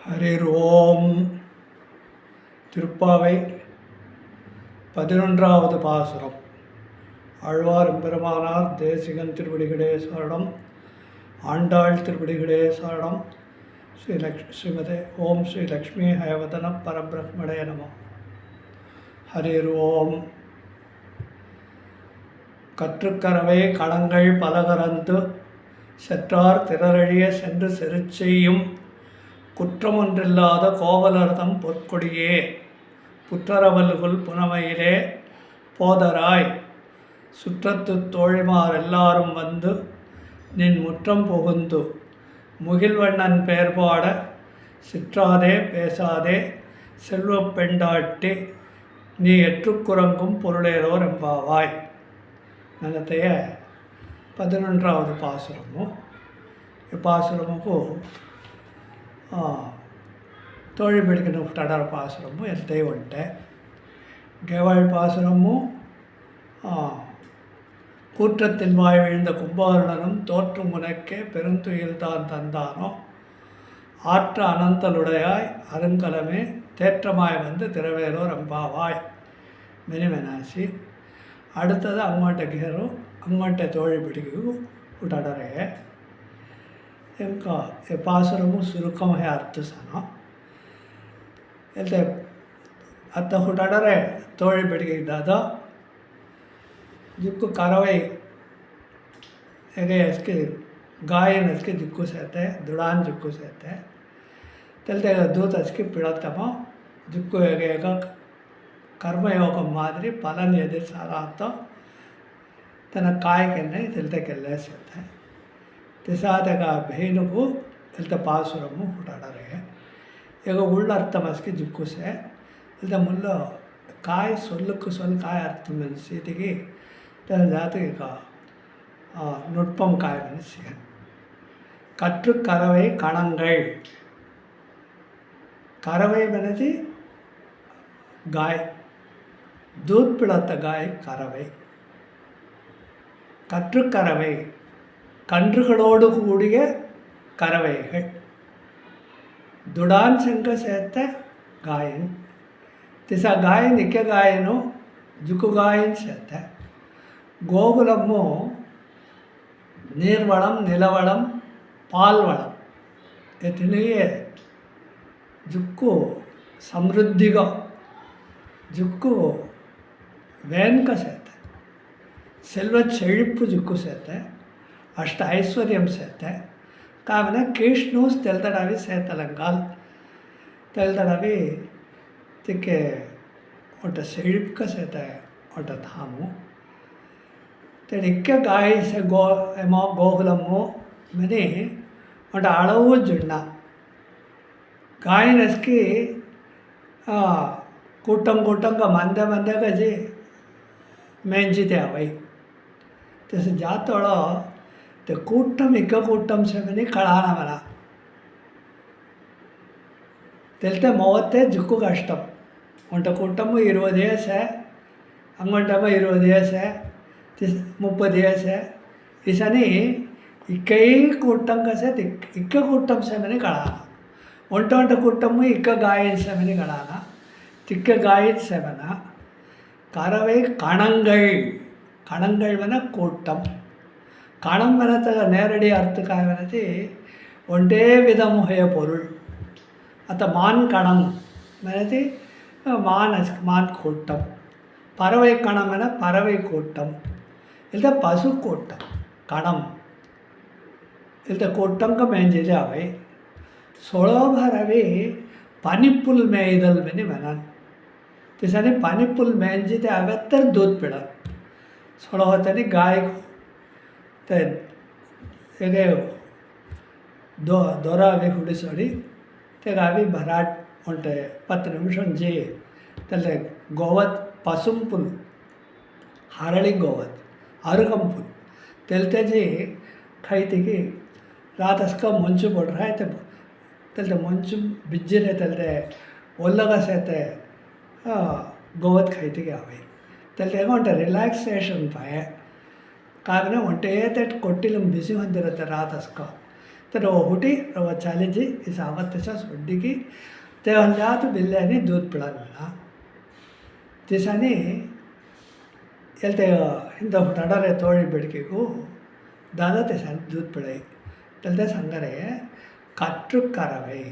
ஹரிர் ஓம். திருப்பாவை 11வது பாசுரம். ஆழ்வார் எம்பெருமானார் தேசிகன் திருவடிகளே சரணம். ஆண்டாள் திருவடிகளே சரணம். ஸ்ரீமதே ஓம் ஸ்ரீ லக்ஷ்மி ஹயவதன பரபிரம்மணே நம. ஹரிர் ஓம். கற்றுக்கரவை களங்கள் பலகரந்து செற்றார் திரரழிய சென்று செருச்செய்யும் குற்றமொன்றில்லாத கோவலர்தம் பொற்கொடியே புற்றரவல்குல் புனமையிலே போதராய் சுற்றத்து தோழிமார் எல்லாரும் வந்து நின் முற்றம் புகுந்து முகில்வண்ணன் பெயர்பாட சிற்றாதே பேசாதே செல்வப் பெண்டாட்டி நீ எற்றுக்குறங்கும் பொருளேரோர் எம்பாவாய். ನನತೆಯ 11வது பாசுரము. ಈ ಪಾಸುರಮು ತೋಳಿ ಬೆಳಗಿನ ಹುಟ್ಟಾಡರ ಪಾಸುರಮು ಎಲ್ತೈ ಒಂಟೆ. கேவாள் பாசுரமு கூற்றத்தில் வாய் வீழ்ந்த கும்பாருணனும் தோற்றும் உனக்கே பெருந்துயில் தான் தந்தானோ ஆற்ற அனந்தலுடையாய் அருங்கலமே தேற்றமாய் வந்து திரவேலோர் எம்பாவாய் ಮೆನಿಮೆನಾಸಿ. அடுத்தது ಅಂಗಂಟೆ ಗೇರು ಅಂಗಂಟೆ ತೋಳಿ ಬೆಳಗಿಗೂ ಹುಟ್ಟಾಡರೆ. इनका ये पासुरमु सुरुकम है अर्थ सना एल्ते अत्त हुटाडरे तोळि बेडिगे इद्दाದ जिक्कु करवै हेगे इसके गायन इसके जिक्कु सेते दुड़ान जिक्कु सेते तेल्ते दूत इसके पिड़तम जिक्कु हेगे कर्मयोग मादिरी फलन यदि सारात तन काय केन्ने तेल्ते केल्ले सेते திசாதக பேனுகு இல்த பாசுரமு ಹುಟ್ಟಾಡರೆ. ಈಗ ಉಳ್ಳರ್ಥಮಸ್ಗೆ ಜಿಕ್ಕುಸೆ ಇಲ್ದ ಮುಲ್ಲ ಕಾಯಿ சொல்லுக்கு சொல் காய் அர்த்தம் சீதைக்கு ஜாத்திக நுட்பம் காய் மனசிய கற்று கறவை கணங்கள் கறவை மனதி காய் தூத் பிளத்த காய் கறவை. கற்று கறவை கன்றுகளோடு கூடிய கறவைகள். துடான் செங்க சேர்த்த காயன் திசா காயன் இக்க காயனும் ஜுக்கு காயன் சேர்த்த கோகுலமு நீர்வளம் நிலவளம் பால்வளம் எத்தனையே ஜுக்கு சம்ருத்திகா ஜுக்கு வேன்க சேர்த்த செல்வ செழிப்பு ஜுக்கு சேர்த்த ಅಷ್ಟ ಐಶ್ವರ್ಯಂ ಸೇತೆ ಕಾವನ ಕೀಷ್ಣೂಸ್ ತೆಲ್ದಡಾವಿ ಸೇತಲಂಗಾಲ್ ತೆಲ್ದಡಾವಿ ತಿಕ್ಕೆ ಒಟ್ಟ ಸೆಳಿಪ್ಕ ಸೇತೆ ಒಟ್ಟ ಥಾಮು ತೆಡಿಕ್ಕೆ ಗಾಯಿ ಸೆ ಗೋ ಎಮೋ ಗೋகுಲಮ್ಮು ಮನಿ ಒಟ್ಟ ಅಳವು ಜುಣ್ಣ ಗಾಯನಸ್ಕಿ ಕೂಟಂ ಕೂಟಂಗ ಮಂದೆ ಮಂದೆ ಗಜಿ ಮೆಂಜಿದೆ ಅವೈ तेस जातोड़ ते कूटम इक कूटम से मनी कड़ाना मना तेलते मोवत्ते जुक्कु कष्टम उंट कूटम 20 डेस है अंगंटम 20 डेस है 30 डेस है इसनी इक्कई कूटम का से इक्क कूटम से मनी कड़ाना उंट उंट कूटम इक्क गायन से मनी कड़ाना तिक्क गायन से मना कारवे कणंगल கணங்கள் வன கூட்டம். கணம் வனத்தக நேரடி அர்த்தக்காக வனதி ஒன்றே விதமுகைய பொருள் அத்த மான் கணம் வனதி மான் கூட்டம். பறவை கணம் என பறவை கூட்டம் இல்லை பசு கூட்டம் கணம் இல்லை கூட்டங்க மேய்ஞ்சது அவை சொலோபரவி பனிப்புல் மேய்தல் மணி வனன் திசனி பனிப்புல் மேய்ஞ்சது அவத்தர் தூத் பிடர் सोड़ा होता नहीं गाय ते एगे दोरा आगे हुडी सोड़ी ते गावी भराट उंटे 10 निमिषं जी तेले गोवत पसुंपुल हरळी गोवत अरुगंपुल तेलते जी खाईतिगी रात अस्का मंचु पड़ रहा है तेलते मंचु बिज्जिरे तेलते ओल्लगा सेते गोवत खाईतिगी आवे तेल उंटे रिलैक्सेशन पाए कागने उंटे तट कोट्टिलम बिसी होंदिरते रात अस्को तर हुटी रवा चालीजी इस आवत्तचा सोड्डी की ते हल्ल्यात बिल्ल्याने दूध पिळाला दिसांनी एल्ते हिंद हुटाडारे तोळी बेडकेಗೂ दादा दिसांनी दूध पिळाई तेल्ते संगरे कट्रुकरवै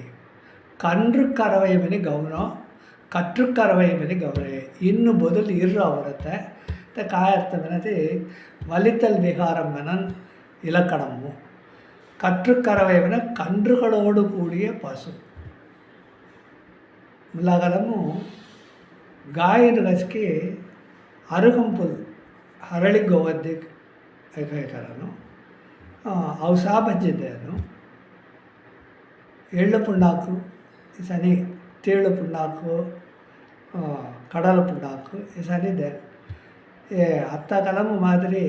கன்றுக்கறவை மணி கவனம் கற்றுக்கறவை மணி கவனம் இன்னும் பொதுள் இரு அவரத்தை இந்த காயர்த்தமினது வலித்தல் விகாரம் மனன் இலக்கணமும் கற்றுக்கறவை மன கன்றுகளோடு கூடிய பசு முல்லாகலமும் ಗಾಯನ ಗಸ್ಗೆ ಅರುಗಂಪುಲ್ ಹರಳಿ ಗೋವದ್ದೆ ಕೈಕರನು ಅವು ಸಹ ಬಜ್ಜಿದ್ದೆನು ಎಳ್ಳು ಪುಣ್ಣಾಕು ಸನಿ ತೇಳು ಪುಣ್ಣಾಕು கடலை புண்ணாக்கு சனிதே அத்த கிழமை மாதிரி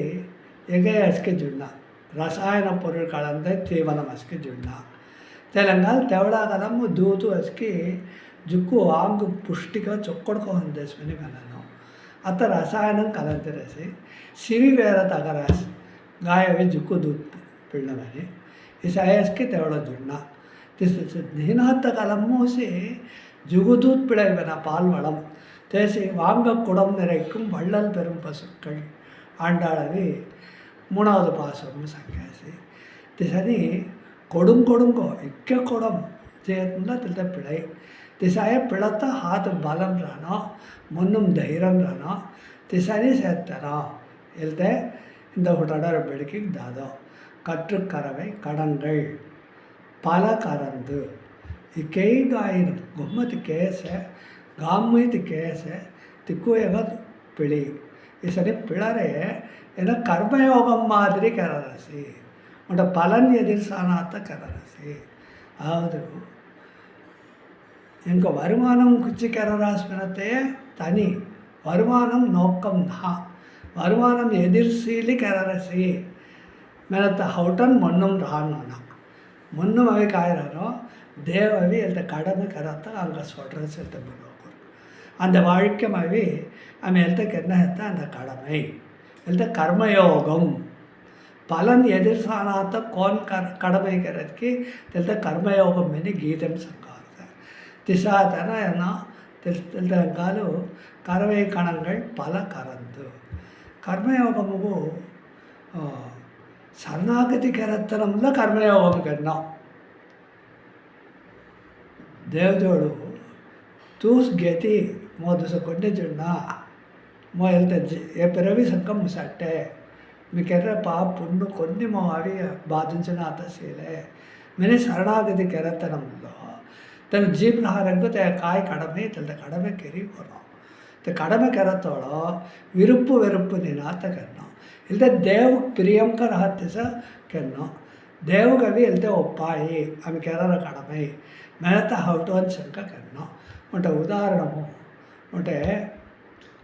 எகை அசுக்கு ஜுண்ணா ரசாயன பொருள் கலந்த தீவனம் அசுக்கு ஜுண்ணா తెలంగాణ తెవడాగలము దూతు అసికి జుక్కు ఆంగు పుష్టిగా చొక్కడుకో అందేసుకుని వెళ్ళను అత్త రసాయనం కలంతిరేసి సిరి వేర తగరాసి గాయవి జుక్కు దూత్ పిండమని ఈ సాయస్కి తెవడ జున్నా நீனாத்த கலமூசி ஜுகுதூத் பிழைவன பால்வளம் தேசி வாங்க குடம் நிறைக்கும் வள்ளல் பெரும் பசுக்கள் ஆண்டாளவி 3வது பாசம் சங்கியாசி திசனி கொடுங்கொடுங்கோ இக்க குடம் ஜெயத்துல தில்த பிழை திசாய பிளத்த ஹாத் பலம் ரானோ முன்னும் தைரம் ரானோ திசனி சேர்த்தனோ எழுத இந்த உடனர பெடுக்கி தாதோ கற்றுக்கறவை கடங்கள் பல கறந்து இக்கை காயின் கும்மத்து கேச காமீத்து கேச திக்குயக பிழி இசரி பிளரே என கர்மயோகம் மாதிரி கரரசி உன்னோட பலன் எதிர்சானாத்த கரரசி அதாவது எங்கள் வருமானம் குச்சி கரராஸ்மினத்தையே தனி வருமானம் நோக்கம் தான் வருமானம் எதிர்சீலி கரரசி மேலத்த ஹவுட்டன் மண்ணும் ரான்னா முன்னும் அவை காயிறாரோ தேவவி அந்த கடமை கரத்தை அங்கே சொல்கிற செலுத்த போகிறோம் அந்த வாழ்க்கை அவை அவன் எழுத்துக்கு என்ன எடுத்த அந்த கடமை எழுத்த கர்மயோகம் பலன் எதிர்சானாத்த கோன் கடமைக்கிறதுக்கு எழுத்த கர்மயோகம் అని గీతం సంగారు திசாதன என்ன తెలుసు கறவை கணங்கள் பல கறந்து கர்மயோகமுகு சரணாகதி கரத்தனம்ல கர்மயோகம் கண்ணா ದೇವದೋಳು ತೂಸ್ ಗೆತಿ ಮೋದಸ ಕೊಂಡೆ ಜುಣ್ಣ ಮೋ ಎಲ್ತ ఏ పిరవి సంకం ముసట్టే మీకెర్ర పా పుండు కొన్ని మో అవి బాధించిన అతశీలే మెని శరణాగతి ಕೆರತನಂలో ತನ್ನ ಜೀವನಹಾರಂಗೂ ತೆ ಕಾಯಿ ಕಡಿಮೆ ತಲ್ದ ಕಡಿಮೆ ಕೆರಿ ಹೊರೋ ತೆ ಕಡಿಮೆ ಕೆರತೋಳೋ ವಿರುಪ್ಪು வெறுப்பு ನಿನಾತ ಕನ್ನೋ ಇಲ್ಲದೆ ದೇವ್ಗೆ ಪ್ರಿಯಂಕರ ಹತ್ತಿಸ ಕೆನ್ನೋ ದೇವ್ಗವಿ ಇಲ್ಲದೆ ಒಪ್ಪಾಯಿ ಆమె ಕೆರರ ಕಡಿಮೆ మేత హౌటు అని శంక కన్నో అంటే ఉదాహరణము అంటే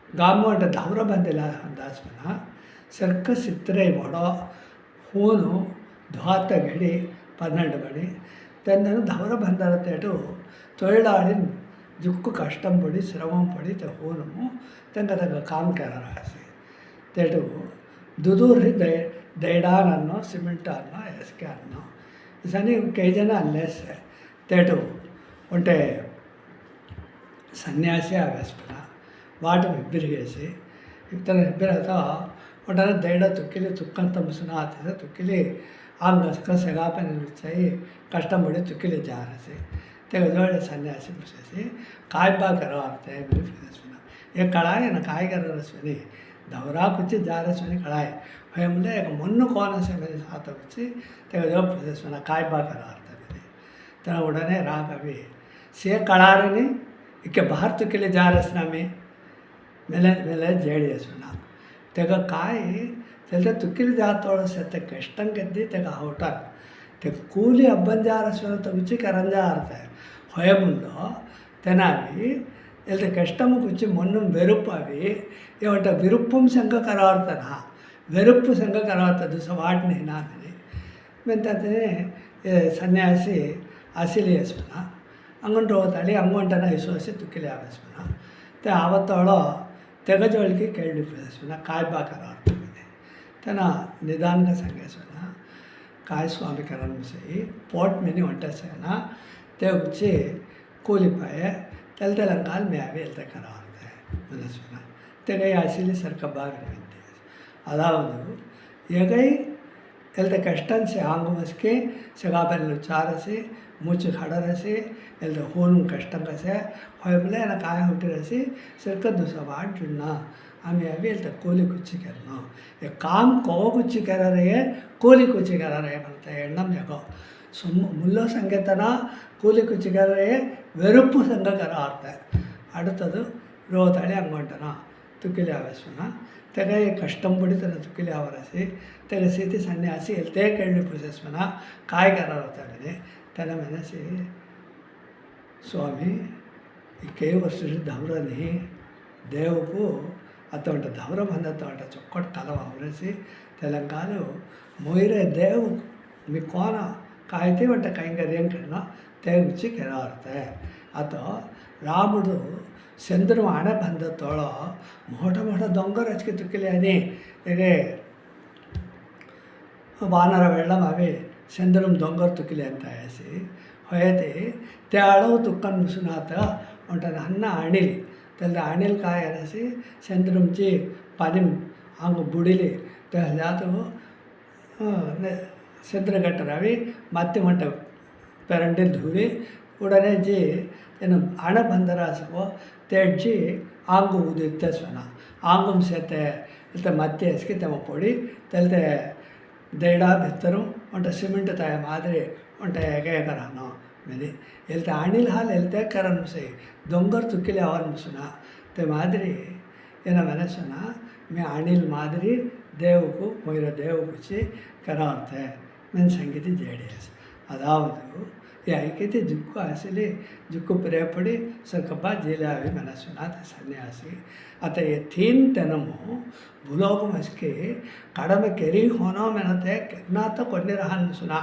ಗಾಮ అంటే ದೌರ ಬಂದಿಲ್ಲ ಅಂದಾಸ್ಮನ ಸರ್ಕ ಸಿತ್ತರೆ ಮಾಡೋ ಹೂನು ದ್ವಾತ ಗಡಿ 12 ಮಣಿ ತನ್ನನ್ನು ದೌರ ಬಂದರ ತೇಟು ತೊಳಿಲಾಡಿ ಜುಕ್ಕು ಕಷ್ಟಂ ಪಡಿ ಶ್ರಮಂ ಪಡಿ ತ ಹೂನು ತಂಗ ಕಾಮ್ ಕೆರರಾಸಿ ತೇಟು ದುದೂರಿ ದೈಡಾನನ್ನೋ ಸಿಮೆಂಟ್ ಅನ್ನೋ ಎಸ್ಕೆ ಅನ್ನೋ ಸನಿ ಕೈ ಜನ ಅಲ್ಲೇಸೆ తేటు అంటే సన్యాసి ఆవేశపడ వాటి ఇబ్బరిగేసి ఇతర ఇబ్బరతో ಒಡನೆ ದೈಡ ತುಕ್ಕಿಲಿ ತುಕ್ಕಂತ ಮುಸುನ ಆತಿದೆ ತುಕ್ಕಿಲಿ ಆಂಗಸ್ಕ ಸೆಗಾಪನೆ ನಿಲ್ಚಾಯಿ ಕಷ್ಟಪಡಿ ತುಕ್ಕಿಲಿ ಜಾರಸಿ ತೆಗೆದೊಳ್ಳೆ ಸನ್ಯಾಸಿ ಮುಸೇಸಿ ಕಾಯ್ಬಾ ಕರೋ ಆಗ್ತೆ ಫಿರಸ್ವಿನ ఏ కళాయి నా కాయగర రస్విని దౌరా కుచ్చి జారస్విని కళాయి భయ ముందే మొన్ను కోనసేమని సాత వచ్చి తెగదో ఫిరస్విన కాయ్బా కరో तब उड़ने राग अभी से कड़ारनी इके बाहर तो के लिए जा रसना में मेले मेले जेड़ी सुना तेग काय चलते तुक्किल जातोड़ से ते कष्टं गद्दी तेग होटल ते कूली अब्बन जा रसना तो कुछ करन जा रहा है होय मुंडो तेनावी एल्ते कष्टम कुछ मोन्नु वेरुप्पवी ये वट विरुप्पम संग करावರ್ತನ वेरुप्पु संग करावರ್ತದು ಸವಾಟ್ ನೇನಾನೆ ಮೆಂತತೆ ಸನ್ಯಾಸಿ ಆಸಿಲಿ ಹಸ್ಮನ ಹಂಗೊಂಡು ಹೋಗ್ತಾಳಿ ಹಂಗೊಂಟನ ವಿಶ್ವಾಸಿ ತುಕ್ಕಿಲಿ ಆವೇಸ್ಮನ ತೆ ಆವತ್ತವಳು ತೆಗಜೋಳಿಗೆ ಕೇಳಿ ಹಸ್ಮನ ಕಾಯ್ಬಾಕರ ಆಗ್ತದೆ ತನ ನಿಧಾನಕ ಸಂಗೇಸ್ಮನ काय स्वामी करण से पोट में नहीं वंटा से ना ते उच्चे कोली पाए तेल काल में आवे एल्ते करा होता है मनस्विना ते गई आशीली सरका बाग रहते अदावदु ये गई एल्ते कष्टन से आंगुमस्के सगाबल चार से मूच खड़ा रसे एल्ते होनु कष्टं का से होयबले ना काय होते रसे सरका दुसवार जुन्ना हमें अभी एल्ते कोली कुछ करना ये काम को कुछ कर रहे हैं कोली कुछ कर रहे हैं बनता है एण्णम यगो मुल्लो संगीतನ ಕೂಲಿ ಕುಚ್ಚಿಗಾರರೇ வெறுப்பு ಸಂಘಕರ ಆಗ್ತಾ அடுத்தது ரோதளி ಅಂಗೊಂಟನ ತುಕಿಲಿ ಆವಸ್ವನ ತೆಗೆ ಕಷ್ಟಂ ಪಡಿತನ ತುಕಿಲಿ ಆವರಸಿ ತೆಗೆ सीती सन्यासी एल्ते केळ्ळि पुसेस्वನ कायगार होताने तन मनसी स्वामी इके वर्ष धावरनी देवकू अतोंट धावर बंदतोंट चोक्कट कलव आवरसी तेलंगाणु मोइरे देव मी कोना कायते वंट कैंगर्यं करना तेगुच्ची केरार्ते अतो रामुडु चंद्रमा हणे बंदतोळ मोठ मोठ दोंगर हच्के तुकिले अनि हेगे वानर वेळम अवे चंद्रम दोंगर तुकिले अंत आयसी होयते ते आळव तुक्कन मुसुनात वंटन अन्न अणिल तेल अणिल काय अनसी चंद्रमची पानिम आंग बुडिली ते जातो चंद्रघट्ट रवि मत्ते मंट पेरंडिल धूरी उड़ने जी इन हण बंदरासवो तेजी आंगु उदिते स्वना आंगुम सेते इल्ते मत्ते एस्के तम पोड़ी तेलते देड़ा बेतरू उंट सिमेंट ताय मादरे उंट एगे करानो मेरी इल्ते अणिल हाल इल्ते करन से दोंगर तुकिले आवन मुसुना ते मादरी एना मनसुना मैं अणिल मादरी देव को मोइरा देव कुछ कराते मैं संगीत जेडीएस अदावदु ये ऐकते जुक्कु आसले जुक्कु प्रेपड़ी सरकब्बा जेलावी मनसुना सन्यासी अत ये तीन तनमु भूलोक मस्के कड़मे केरी होना मेनते नात कोन्नी रहन सुना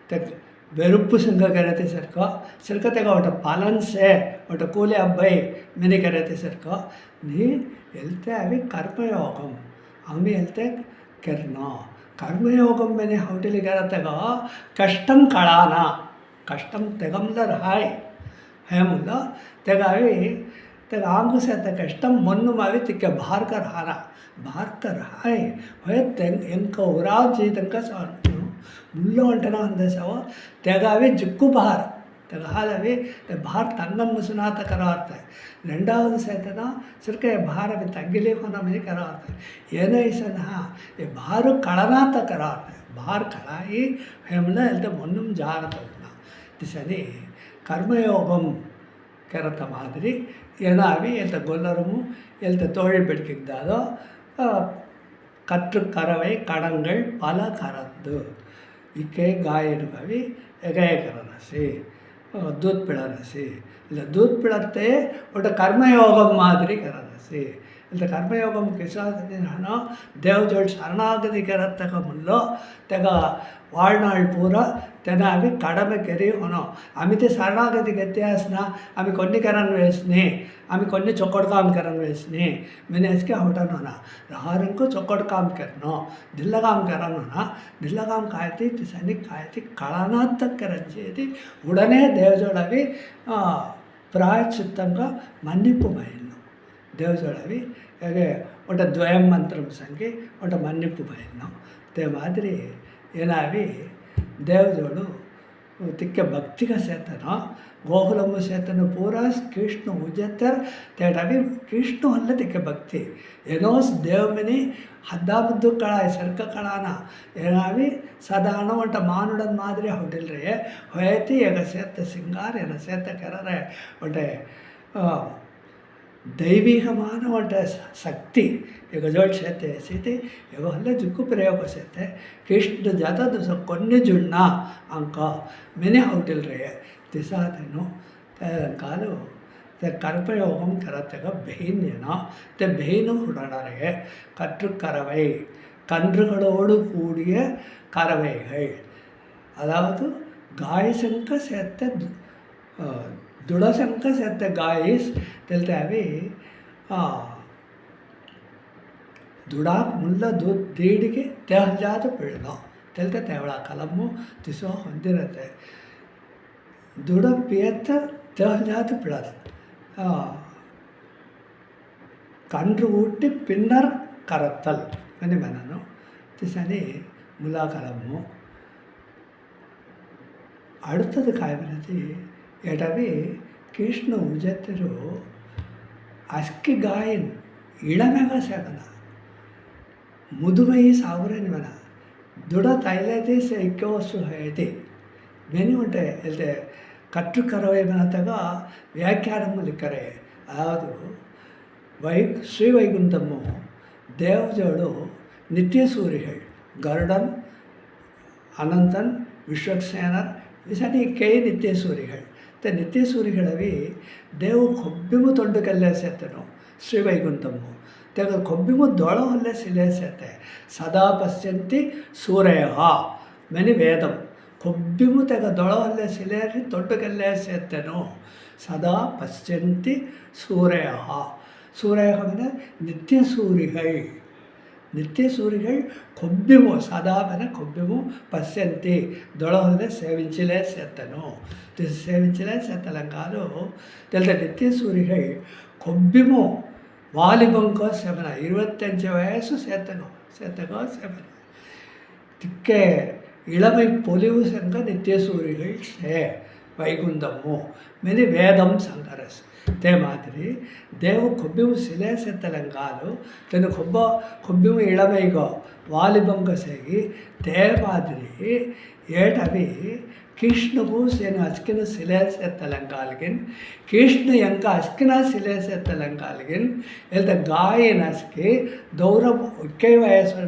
ते वेरुप्पु संग करते सरकते का वट पालन से वट कूले अब्बाई मैंने करते सरको नी एल्ते अभी कर्मयोगम हमें एल्ते करना कर्मयोगम मैंने होटल करते कष्टम कड़ाना कष्टम तेगमलर हाय है मुल्ला तेगावी तेग आंगु से कष्टम मन्नु मावी तिक्के बाहर कर हारा बाहर कर हाय होय तेंग इनका उराव जी तंका सार मुल्लो अंटना अंदेसव तेगावी जुक्कु बाहर तेग हालवी ते बाहर तंगम मुसुनात कराते ரெண்டாவது சேர்த்தனா சிறுக்க பார தங்கிலே होना में कराते ये नहीं सना ये बाहर कड़नात कराते बाहर कड़ाई हेमला एल्ते मुन्नुम जारतना दिसने कर्मयोगम करत मादरी ಏನಾವಿ ಎಲ್ತ ಗೊಲ್ಲರಮು ಎಲ್ತ ತೋழி ಬೆಡ್ಕಿದ್ದಾದೋ கற்று கறவை கடங்கள் பல கறந்து இக்கே காயிடுபவி எகயகரசி दूध पिड़ारसी इल्ल दूध पिड़ते उल्टा कर्मयोगम मादरी करसी इल्ल कर्मयोगम किसा हानो देव जोड़ शरणागति करतक मुल्लो तेग वाळनाळ पूरा तेना अभी कड़मे केरी होनो आमी ते शरणागति गत्यासना आमी कोन्नी करन वेसनी आमी कोन्नी चोक्कड काम करन वेसनी मैंने इसके होटन होना रहारन को चोक्कड काम करनो दिल्ला काम करन होना दिल्ला काम कायती तिसनी कायती कळाना तक करंचेदी उडने देवजोडवी प्रायश्चित्तंगा मन्निप्पु बयल्नु देवजोडवी हेगे ओट द्वयं मंत्रम संगे ओट मन्निप्पु बयल्नु ते मादरी ಏನಾವಿ ದೇವಜೋಡು ತಿಕ್ಕೆ ಭಕ್ತಿಗ ಸೇತನ ಗೋಕುಲಮ್ಮ ಸೇತನ ಪೂರಾ ಕೃಷ್ಣ ಉಜತ್ತರ ತೇಡವಿ ಕೃಷ್ಣ ಅಲ್ಲ ತಿಕ್ಕೆ ಭಕ್ತಿ ಏನೋ ದೇವಮನಿ ಹದ್ದಾಬದ್ದು ಕಳ ಸರ್ಕ ಕಳಾನ ಏನಾವಿ ಸಾಧಾರಣ ಒಂಟ ಮಾನುಡನ್ ಮಾದರಿ ಹೊಡಿಲ್ರಿ ಹೊಯತಿ ಈಗ ಸೇತ ಸಿಂಗಾರ ಏನ ಸೇತ ಕೆರರೆ ಒಟ್ಟೆ दैविकमान वंट शक्ति ಈಗ ಜೋಳ್ ಸೇತೆ ಸೀತೆ ಇವೆಲ್ಲ ಜುಕ್ಕು ಪ್ರಯೋಗ ಸೇತೆ ಕೃಷ್ಣ ಜಾತ ದಿವಸ ಕೊನ್ನೆ ಜುಣ್ಣ ಅಂಕ ಮೆನೆ ಹೊಟ್ಟಿಲ್ರಿ ದಿಸಾತೇನು ಕಾಲು கற்பயோகம் கரத்தக பெயின்னா பெயினு உடனே கற்றுக்கறவை கன்றுகளோடு கூடிய கறவைகள் அதாவது காயசங்க சேர்த்த दुड़संक सेते गाइस तेलते अभी दुड़ा मुल्ला दूध दीड़ के तेहजात पिड़ना ತೆಲ್ತತೆ ಅವಳ ಕಲಮ್ಮು ತಿಸೋ ಹೊಂದಿರತ್ತೆ ದುಡ ಪಿಯತ್ತ தேவையாவது பிடாது கன்று ஊட்டி பின்னர் கரத்தல் மெனு திசனி முலாகலம்மு அடுத்தது காய்மனது எடவி கிருஷ்ண உஜத்திரு அஸ்கி காயின் இளமெக சேவன முதுமை சாவுரని మన దుడ తైలైతే సైకోసు హైతే మెను ఉంటే వెళ్తే கற்றுக்கரவைமனத்தக వ్యాఖ్యానములిక్కరే అదావదు ஸ்ரீ வைகுந்தமும் தேவஜோடும் நித்திய சூரிகள் கருடன் அனந்தன் விஸ்வக்சேனர் விசனி கை நித்திய சூரிகள் நித்திய சூರಿಗಳವಿ ದೇವು ಕೊಬ್ಬಿಮು ತೊಂಡು ಕಲ್ಲೇಸೆತ್ತನು ಶ್ರೀ ವೈಗುಂಠಮು ತೆಗ ಕೊಬ್ಬಿಮು ದೊಳ ಹೊಲ್ಲೆ ಸಿಲೇಸೆತ್ತೆ ಸದಾ ಪಶ್ಯಂತಿ ಸೂರ್ಯ ಮೆನಿ ವೇದಂ ಕೊಬ್ಬಿಮು ತೆಗ ದೊಳ ಹೊಲ್ಲೆ ಸಿಲೇರಿ ತೊಂಡು ಕಲ್ಲೇಸೆತ್ತನು ಸದಾ ಪಶ್ಯಂತಿ ಸೂರ್ಯ சூரிய நித்திய சூரிகள் நித்திய சூரிகள் கொಬ್ಬಿಮು ಸದಾಬನ ಕೊಬ್ಬಿಮು ಪಶ್ಯಂತಿ ದೊಳಹೊಲ್ಲೆ ಸೇವಿಂಚಲೇ ಸೇತನು ಸೇವಿಂಚಲೇ ಸೇತಲಂಗಾಲು ತೆಲ್ದ ನಿತ್ಯ ಸೂರಿகள் கொಬ್ಬಿಮு வாலிபங்கோ செவன 25 வயசு சேத்தனோ செவன திக்கே இளமை பொலிவு செங்க நித்திய சூரிகள் வைகுந்தமு மெனி வேதம் சங்கரஸ் ते मादिरी देव ಕೊಬ್ಬಿಮು ಸಿಲೇಸೆತ್ತಲಂಗಾಲು ತನ್ನ ಕೊಬ್ಬಿಮು ಇಳಮೈಗೋ ವಾಲಿಬಂಗ ಸೇಗಿ ದೇ ಮಾದಿರಿ ಏಟವಿ ಕೃಷ್ಣಗೂ ಸೇನು ಅಸ್ಕಿನ ಸಿಲೇಸೆತ್ತಲಂಗಾಲ್ಗಿನ್ ಕೃಷ್ಣ ಎಂಕ ಅಸ್ಕಿನ ಸಿಲೇಸೆತ್ತಲಂಗಾಲ್ಗಿನ್ ಎಲ್ದ ಗಾಯನ ಅಸ್ಕಿ ದೌರ ಒಕ್ಕೈ ವಯಸ್ಸು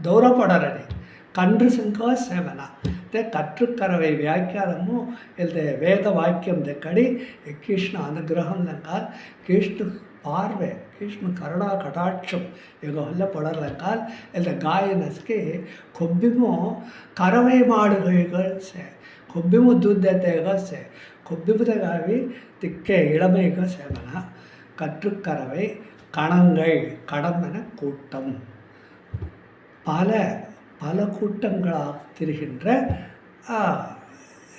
ದೌರ ಪಡರನಿ கன்று சங்கோ சேவன கற்றுக்கரவை வியாக்கியானமும் இந்த வேத வாக்கியம் கடி கிருஷ்ண அனுகிரகம் லங்கால் கிருஷ்ண பார்வை கிருஷ்ண கருணா கடாட்சம் இவங்க ಹೊಲ್ಲ ಪಡರ್ಲಂಗಾಲ್ இந்த ಗಾಯನಸ್ಗೆ ಕೊಬ್ಬಿಮು ಕರವೈ ಮಾಡುಗಳು ಸೇ ಕೊಬ್ಬಿಮು ದುದ್ದತೆಗ ಸೇ கொப்பிமுதகாவி திக்கே இளமைக சேவன கற்றுக்கரவை கணங்கள் கடமென கூட்டம் பல கூட்டங்களாக திரிகின்ற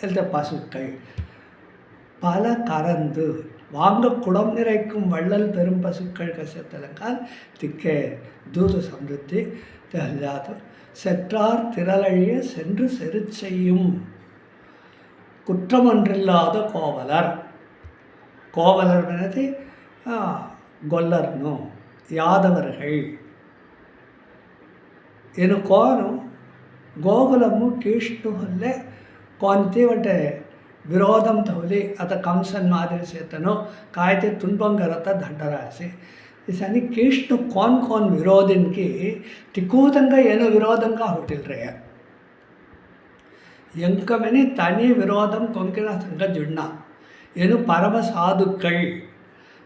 இந்த பசுக்கள் பல கறந்து வாங்க குடம் நிறைக்கும் வள்ளல் பெரும் பசுக்கள் கசத்தலங்கால் திக்கே தூது சம்ருத்தி தெரியாது செற்றார் திரளழிய சென்று செரு செய்யும் குற்றமன்றில்லாத கோவலர் எனது ಗೊಲ್ಲರ್ನು ಯಾದವர்கள் ಏನು ಕೋನು ಗೋகுಲಮ್ಮು ಕೀಷ್ಟು ಹೊಲ್ಲೆ ಕೊಂತಿ ಒಟ್ಟೆ ವಿರೋಧಂ ತವಲಿ ಅತ ಕಂಸನ್ ಮಾದಿರಿ ಸೇತನು ಕಾಯ್ತೆ ತುನ್ಬಂಗರತ ದಂಡರಾಸಿ ಈ ಸನಿ ಕೀಷ್ಟು ಕೋನ್ ವಿರೋಧಿನ್ಕಿ ತಿಕ್ಕೂದಂಗ ಏನು ವಿರೋಧಂಗ ಹುಟ್ಟಿಲ್ರಿ ಎಂಕಮೆನಿ ತನಿ ವಿರೋಧಂ ಕೊಂಕಿನ ಸಂಘ ಜುಣ್ಣ ಏನು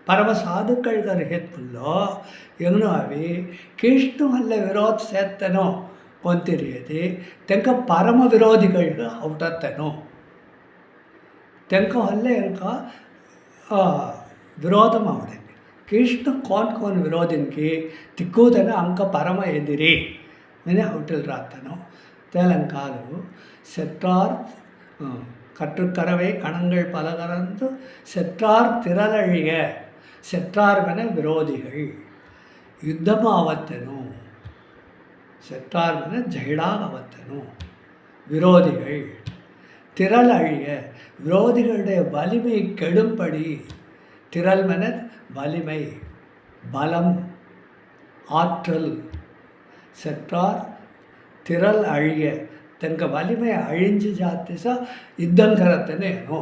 ಪರಮ ಸಾಧುಕ್ಕಳ್ಗರು ಹೆತ್ತುಲ್ಲೋ ಎಂಗನೂ ಅವಿ ಕೃಷ್ಣ ಅಲ್ಲ ವಿರೋಧ ಸೇತ್ತನೋ ಕೊಂತಿರಿಯದಿ ತೆಂಕ ಪರಮ ವಿರೋಧಿಗಳಿಗೆ ಹುಟ್ಟತ್ತನೋ ತೆಂಕ ಅಲ್ಲೇ ಎಂಕ ವಿರೋಧ ಮಾಡೆ ಕೃಷ್ಣ ಕೋನ್ ವಿರೋಧಿನ್ಕಿ ತಿಕ್ಕೂದನ ಅಂಕ ಪರಮ ಎದಿರಿ ಮನೆ ಹುಟ್ಟಿಲ್ರಾತನೋ தேலங்காலு செற்றார் கற்றுக்கரவை கணங்கள் பல கறந்து செற்றார் திரளழிய செற்றார்வன விரோதிகள் யுத்தமாவத்தனு செற்றார்வன ஜெயிடாகவத்தனு விரோதிகள் திரளழிய விரோதிகளுடைய வலிமை கெடும்படி திரள்வன வலிமை பலம் ஆற்றல் செற்றார் திரள் அழிய தங்க வலிமை அழிஞ்சு ಜಾತಿಸ ಇದ್ದಂಗರತ್ತನೇನೋ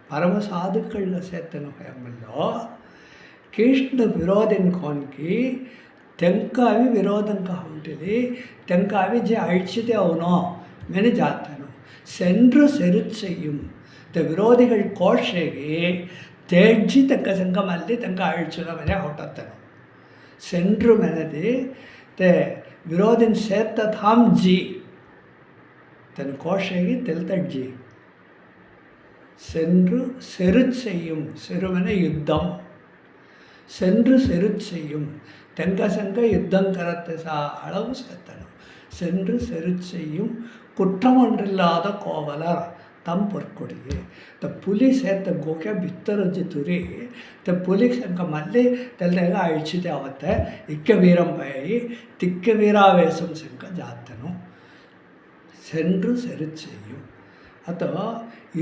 ಪರಮ ಸಾಧುಕ್ಕಳ್ಗ ಸೇತನು ಎಂಬಲ್ಲೋ ಕೃಷ್ಣ ವಿರೋಧನ್ ಕೋನ್ಕಿ ತೆಂಕಾವಿ ವಿರೋಧಂಕ ಹುಟ್ಟಿಲಿ ತೆಂಕಾವಿ ಜೆ ಅழிச்சிதே ಅವನೋ மெனு ಜಾತನು சென்று செரு செய்யும் ವಿರೋಧಿಗಳ ಕೋಶೆಗೆ ತೇಡ್ಜಿ ತಕ್ಕ ಸಂಗಮಲ್ಲಿ ತಂಕ ಅழிச்சுನ ಮನೆ ಹೊಟ್ಟತ್ತನು சென்று ಮೆನದಿ ತೇ ವಿರೋಧಿನ ಸೇತ್ತ ಥಾಮ್ ಜಿ தன் கோஷையை தெல்தட்ஜி சென்று செரு செய்யும் செருவன யுத்தம் சென்று செரு செய்யும் தெங்க சங்க யுத்தம் கரத்தை அளவு சேத்தனும் சென்று செருச்செய்யும் குற்றமொன்றில்லாத கோவலர் தம் பொற்கொடியே. ತ ಪುಲಿ ಸೇತ ಗೋಕೆ ಬಿತ್ತರಜ್ಜಿ ತುರಿ ತ ಪುಲಿ ಸಂಕ ಮಲ್ಲಿ ತೆಲ್ದಾಗ ಅಳಿಸಿದೆ ಅವತ್ತೆ ಇಕ್ಕ வீரம்பயி திக்க வீராவேசம் செங்க ஜாத்தனும் சென்று செருச்செய்யும். ಅಥವಾ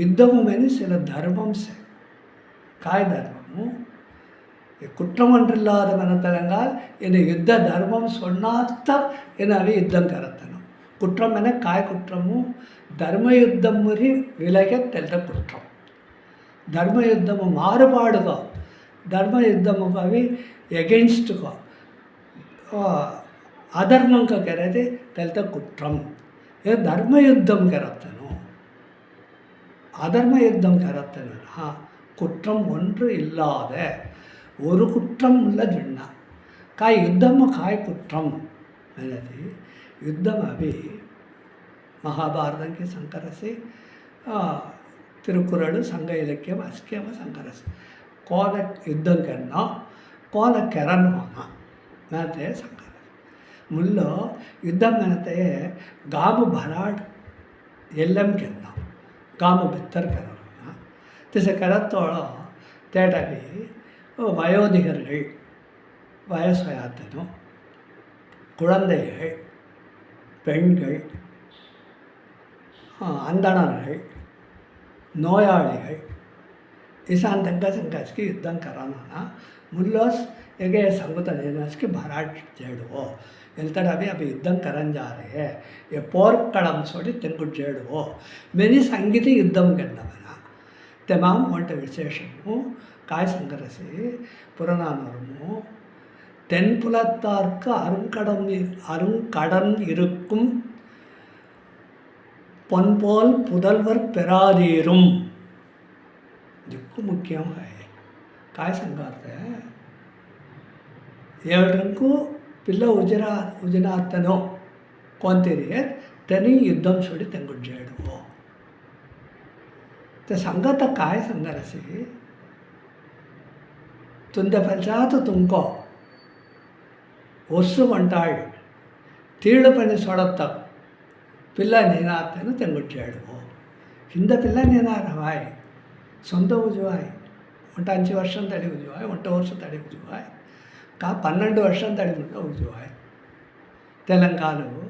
யுத்தமுமெனு சில தர்மம் காய் தர்மமும் குற்றமொன்றில்லாத மனத்தலங்கால் இந்த யுத்த தர்மம் சொன்னாத்தான் என்னாவே யுத்தம் கரத்தனும். குற்றம் என காய் குற்றமும் தர்மயுத்தம் முறி விலக தெல்ல குற்றம். ಧರ್ಮಯುದ್ಧಮು ಮಾರುಪಾಡುಗೋ ಧರ್ಮಯುದ್ಧಮು ಅವಿ ಎಗೇನ್ಸ್ಟ್ಗೋ ಅಧರ್ಮಂಕ ಕೆರದೆ ತೆಲ್ತ ಕುಟ್ರಂ ಧರ್ಮಯುದ್ಧಂ ಕೆರತ್ತನು அதர்மயுத்தம் கரத்தனா குற்றம் ஒன்று இல்லாத ஒரு குற்றம் உள்ள ஜுண்ணா காய் யுத்தம் காய் குற்றம் ಅನ್ನೋದು யுத்தம் அவி மகாபாரதಕ್ಕೆ ಸಂಕರಸಿ ತಿರುಕುರಳು ಸಂಘ ಇಲಕ್ಕಿಯ ಅಸ್ಕಿಯಮ ಸಂಕರಸಿ ಕೋನ ಯುದ್ಧಂ ಕನ್ನ ಕೋನ ಕೆರನ್ ಹೋನ ಮೆನತೆ ಸಂಕರ ಮುಲ್ಲೋ ಯುದ್ಧಂ ಮೆನತೆ ಗಾಮು ಭರಾಡ್ ಎಲ್ಲಂ ಕೆನ್ನ गाम भितर करना तसे करतोळो तेटावी वयोधिकர்கள் வயசாயாத்தனும் குழந்தைகள் பெண்கள் अंधणர்கள் नोयाळिகள் इसांतंका संकासकी युद्धं कराना मुल्लोस एगे संगत नेनासकी भराट जेडो వెళ్తాడు అవి యుద్ధం కరం జారే ఏ పోర్కడం సోటి తెంగుడు చేడు మెని సంగీతి యుద్ధం కెన్నవన తెమాం వంట విశేషము కాయ సంకరసి புறநானூறுமோ தென்புலத்தார்க்கு அருங்கடன் இருக்கும் பொன்போல் புதல்வர் பெறாதீரும் இதுக்கு முக்கியம் காய సంగార్తే ఏడంకు పిల్ల ఉజనార్తనో కొంతిరియర్ తని యుద్ధం చూడి తెంగుడ్జాడు సంగత కాయ సంగరసి ತುಂದೆ ಫಲ್ಸಾತು ತುಂಕೋ ಒಸ್ಸು ಮಂಟಾಳು ತೀಳು ಪನಿ ಸೊಡತ್ತ ಪಿಲ್ಲ ನೀನಾರ್ತೇನು ತೆಂಗುಡ್ಜಾಡು ಹಿಂದ ಪಿಲ್ಲ ನೀನಾರವಾಯ್ ಸೊಂತ ಉಜುವಾಯ್ ಒಂಟ 5 ವರ್ಷ ತಡಿ ಉಜುವಾಯ್ 1 ವರ್ಷ ತಡಿ ಉಜುವಾಯ್ 12 வருஷம் தடிமுட்ட உஜுவாய் తెలంగాణలో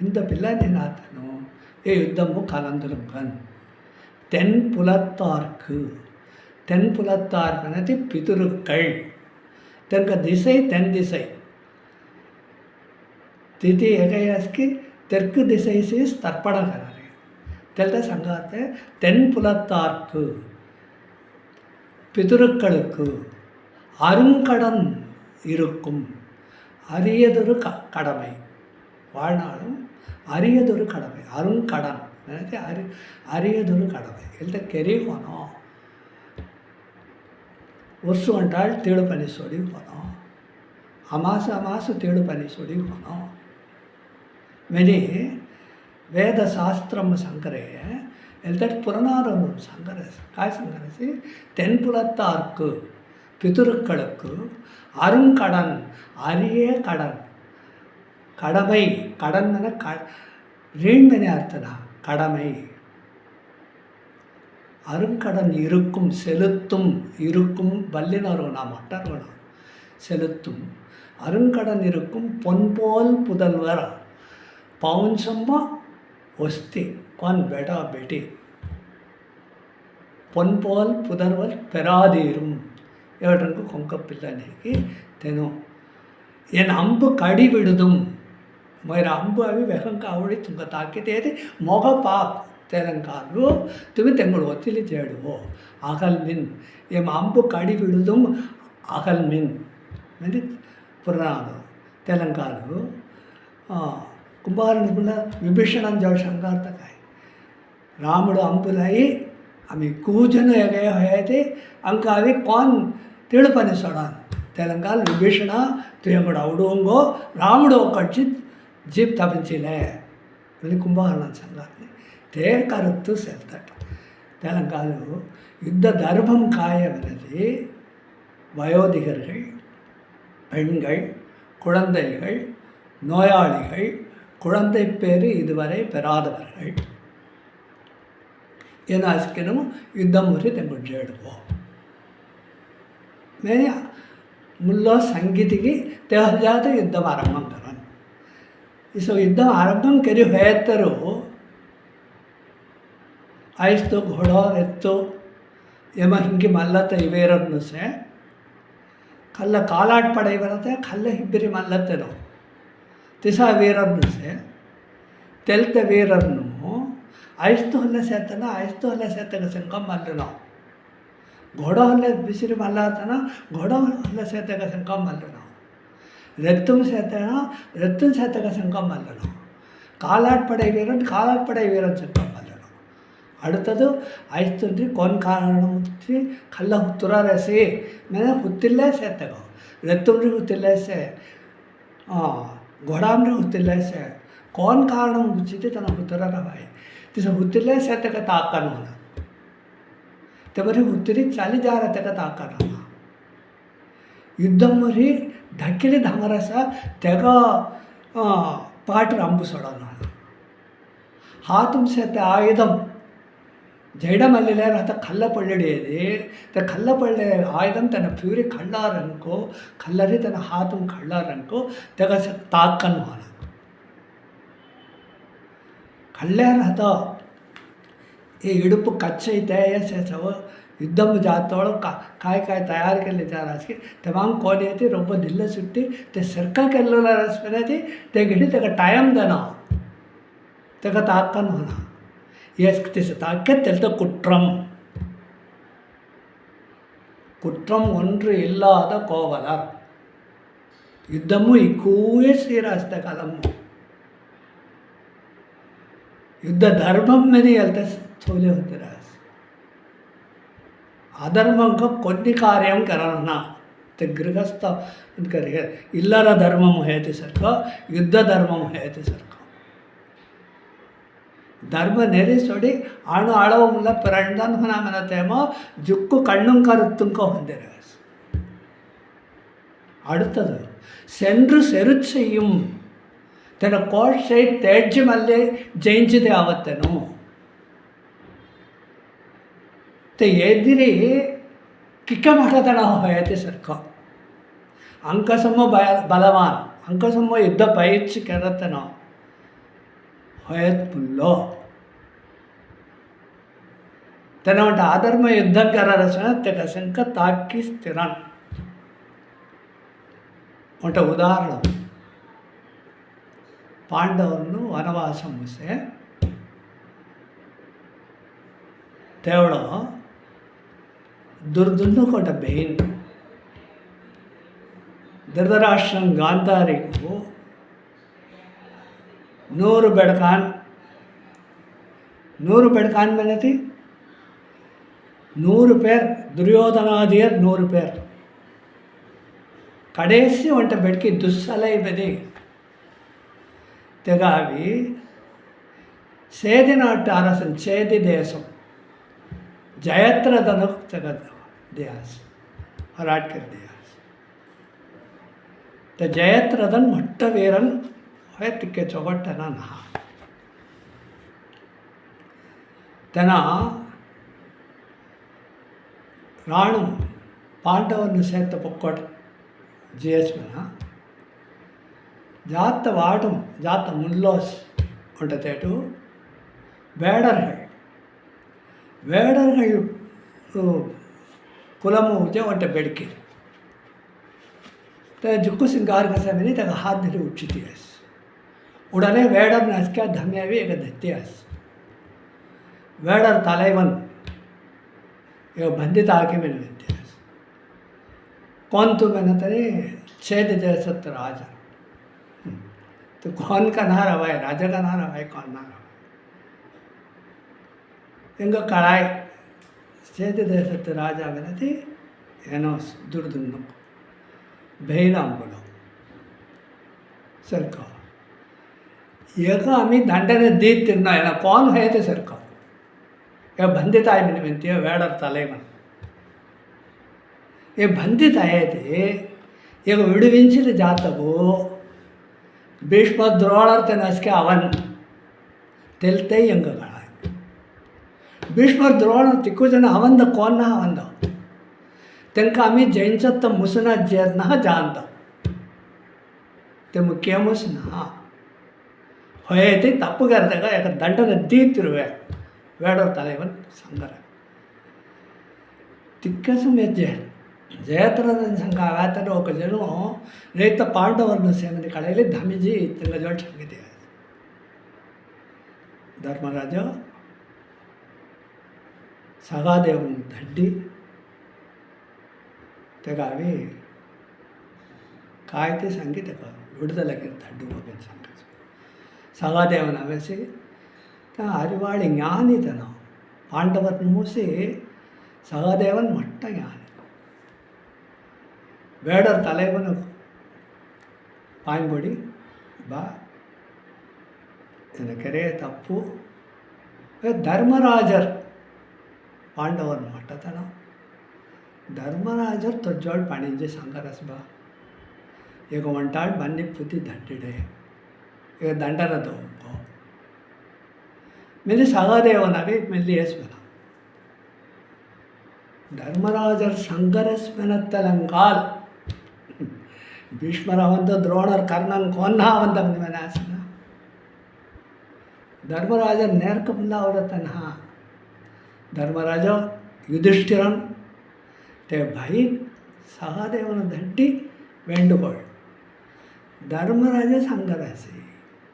ఇంత పిల్ల నేను అతను ఏ యుద్ధము కలందులంగన్ தென்புலத்தார்க்கு అనేది பிதுருக்கள் தென்க திசை தென் திசை திதி எகையாஸ்க்கு தெற்கு திசை சீஸ் தர்ப்பணகரே தெல்த சங்காத்தை தென்புலத்தார்க்கு பிதுருக்களுக்கு அருங்கடன் இருக்கும் அரியதொரு கடமை வாழ்நாளும் அரியதொரு கடமை அருங்கடன் அரியதொரு கடமை எல்ல ಕೆರಿಗೋನೋ ವರ್ಷ ಅಂಟಾಳು ತೇಳು ಪನಿ ಸೊಡಿ ಹೋನೋ ಅಮಾಸು ತೇಳು ಪನಿ ಸೊಡಿ ಹೋನೋ ಮೆನಿ ವೇದ ಶಾಸ್ತ್ರಂ ಸಂಕರೆ ಎಲ್ದಟ್ புறநானூறு சங்கரசி காய் சங்கரசி தென்புலத்தார்க்கு பிதுருக்களுக்கு அருங்கடன் அரிய கடன் கடமை கடன் ரீண்மனை அர்த்தனா கடமை அருங்கடன் இருக்கும் செலுத்தும் இருக்கும் வல்லினரும் நாம் மட்டர்களும் செலுத்தும் அருங்கடன் இருக்கும் பொன்போல் புதல்வர் பவுன்சம்மா ஒஸ்தி கொன் பெடா பெட்டி பொன்போல் புதல்வர் பெறாதீரும் ஏழு கொங்க பிள்ளனைக்கு தெனும் என் அம்பு கடி விடுதும் மேர அம்பு அవి వెహంగా ఆవిడ తుంగ తాకితేది మొగ పాప్ తెలంగాణలో తుమి తెంగుడు ఒత్తిలి చేడువో అగల్ మిన్ ఏం అంబు కడి విడుదుం అగల్ మిన్ అని పురాణాలు తెలంగాణలో కుంభారణ విభీషణం జోషంగార్తకాయ రాముడు అంబులై आम्ही कूजन हेगे होते अंक अभी कौन तिळपनी सोडान तेलंगाण विभीषण तुयंगड आवडूंगो रामुडो कच्ची जीप तपंचिले मनी कुंभकर्ण संगारने ते करुत्तु सेल्तट तेलंगाण युद्ध धर्मम காயவனது வயோதிகர்கள் பெண்கள் குழந்தைகள் நோயாளிகள் குழந்தை பேர் இதுவரை பெறாதவர்கள் ஏனாஸ்கினும் யுத்தம் ஒரு தெங்குஞ்சு எடுப்போம் மேலே முல்லோ संगीतिकी ते जाते युद्धम आरंभम करन इसो युद्धम आरंभम करी होयतरो आयस्तो घोड़ा एत्तो यम हिंगी मल्लत इवेरन्नु से कल्ल कालाट पड़े बरते कल्ल हिब्बिरी मल्लतेरो तिसा वीरन्नु से तेलते वीरन्नु आयस्तो हल्ले सेतन आयस्तो हल्ले सेतक संगम मल्लनो घोड़ा हल्ले बिसिरी मल्लातन घोड़ा हल्ले सेतक संगम मल्लनो रत्तुम सेतना रत्तुम सेतक संगम मल्लनो कालाट पड़े वीरन संगम मल्लनो அடுத்தது ಆಯ್ತುಂಡ್ರಿ ಕೊನ್ ಕಾರಣ ಮುತ್ತಿ ಕಲ್ಲ ಹುತ್ತುರಾರಸಿ मैंने ಹುತ್ತಿಲ್ಲೇ ಸೇತಗ ರತ್ತುಂಡ್ರಿ ಹುತ್ತಿಲ್ಲೇ ಸೇ घोडाम्री ಹುತ್ತಿಲ್ಲೇ ಸೇ कोन ಕಾರಣ ಮುಚ್ಚಿತೆ ತನ ಹುತ್ತುರಾರ ಬಾಯಿ तिस ಹುತ್ತಿಲ್ಲೇ ಸೇತಕ ತಾಕನ ಹೋನ तबरी हुत्तरी चाली जा रहा तक ताकना युद्धम मरी धक्किली धामरसा तेग पाट रंबु सोडना हाथुम से आयुधम जैडमल्लिले रथ कल्ल पल्लडेदी त कल्ल पल्ले आयुधम तन प्यूरी कल्लारंको कल्लरी तन हाथुम कल्लारंको तेग से ताकन होना कल्ले रथ ये इडुपु कच्चे तय से सब युद्धम जातोड़ काय काय तैयार के लिए जा रहा तमाम कोने थी रोब दिल्ल सुट्टी ते सरका के लोला रसपने थी ते गिड़ी ते का टाइम देना ते का ताकन होना ये तिस ताके तेलते कुट्रम ஒன்று இல்லாத கோவலர் யுத்தமு இக்கூயே சீராஸ்த கலமு युद्ध धर्मम में नहीं हलते थोले होते रहे अधर्मं को कोन्नी कार्यम करना ते गृहस्थ करिए इल्लर धर्मम हेतु सरको युद्ध धर्मम हेतु सरको धर्म नेरी सोडी आणु आळव मुल्ल परंडन होना मनतेमो जुक्कु कण्णुं करुत्तुंको होंदिरे அடுத்தது சென்று செருச்செய்யும் तेन कोशे त्याज्यमल्ले जयिंचिदे आवत्तेनो ते एदिरी किक्कमठतन होयते सर्क अंकसमो बलवान अंकसमो युद्ध पयिर्चि केरतन होयत पुल्लो तेन वंट आधर्म युद्धं कररसन ते कसंक ताक्की स्थिरन वंट उदाहरण पांडवरನ್ನು वनवास मुझसे तेवड़ दुर्दुन्न कोट बेन धृतराष्ट्रन गांधारी को 100 बेड़कान में थी 100 पेर दुर्योधनादियर 100 पेर कडेसी वंट बेड़की दुस्सलई बदी तेगावी सेदिनाट अरसन चेदि देशम जयद्रथन तेगद दियास हराटकर दियास ते जयद्रथन मोट्ट वीरन होयतिके चोगट्टन नहा तेना राणु पांडवरನ್ನು ಸೇತ ಪೊಕ್ಕೊಡ ಜೇಸ್ಮನ जात वाटम जात मुल्लोस उंटतेटु वेडर्गळु कुलमु उजे उंट बेडकी ते जुक्कु सिंगार कसमेनी तक हाथ धरी उच्चितियस उडने वेडर नस्का धम्यावी एक दत्तियस वेडर तलैवन एक बंदित आके में दत्तियस कौन तू मेनतने छेद देशत राजा तो कौन का नार हवाए राजा का नार हवाए कौन नार हवाए इंगा कड़ाई सेद देशत राजा मेनती एनो दुर्दुन्न बेहनाम बोलो सरका यका आम्ही दंडने दीत तिरना है ना कौन है ते सरका या बंदित आय मैंने बनती है वेडर तलेवन ये बंदित आये थे ये विड़विंचित जातवो भीष्म द्रोणार ते नसके आव्हान तेलते यंग काळाय भीष्म द्रोण तिकू जन आव्हान कोण ना आव्हान तांकां आमी जैनचत मुसना जेन्ना जानत ते मुख्यमूस ना होयते तप्पु करता याका ದಂಡನ ದೀತಿರುವೆ வேடர் தலைவன் சங்கர திக்கசு ಮೆಜ್ಜೆ ಜಯದ್ರಥನ ಸಂಘ ಆತನ ఒక ಜನ ರೈತ ಪಾಂಡವರನ್ನು ಸೇವನೆ ಕಳೆಯಲ್ಲಿ ಧಮಿಜಿ ತಿಂಗಜೋಳ ಸಂಗಿದೆ ಧರ್ಮರಾಜ ಸಗಾದೇವನ ದಂಡಿ ತೆಗಾವಿ ಕಾಯ್ತಿ ಸಂಗೀತ ವಿಡುದಲಕ್ಕೆ ದಂಡು ಹೋಗಿ ಸಂಘ ಸಗಾದೇವನ ಅವೆಸಿ ಅರಿವಾಳಿ ಜ್ಞಾನಿತನ ಪಾಂಡವರನ್ನು ಮೂಸಿ ಸಹದೇವನ್ ಮಟ್ಟ ಜ್ಞಾನಿ வேடர் தலைவனு பாய்மொழி பா எனக்கரே தப்பு ಧರ್ಮರಾಜರ್ ಪಾಂಡವರ ಮಟ್ಟತನ ಧರ್ಮರಾಜರ್ ತೊಜ್ಜೋಳ್ ಪಾಣಿಂಜೆ ಸಂಗರಸ್ ಬಾ ಈಗ ಒಂಟಾಳ್ ಬನ್ನಿ ಪುತಿ ದಂಡಿಡೆ ಈಗ ದಂಡನದು मेरी सगादेवनावे मेल्ली येसमना धर्मराजर संगरस्मनत्तलंकाल भीष्मरावंत द्रोणर कर्णन कोन्ना अवंत मनासना धर्मराजर नेर्कमुल्ला आवरतना धर्मराज युधिष्ठिरन ते भाई सगादेवन दड्डी वेंडुगोळ धर्मराज संगरसी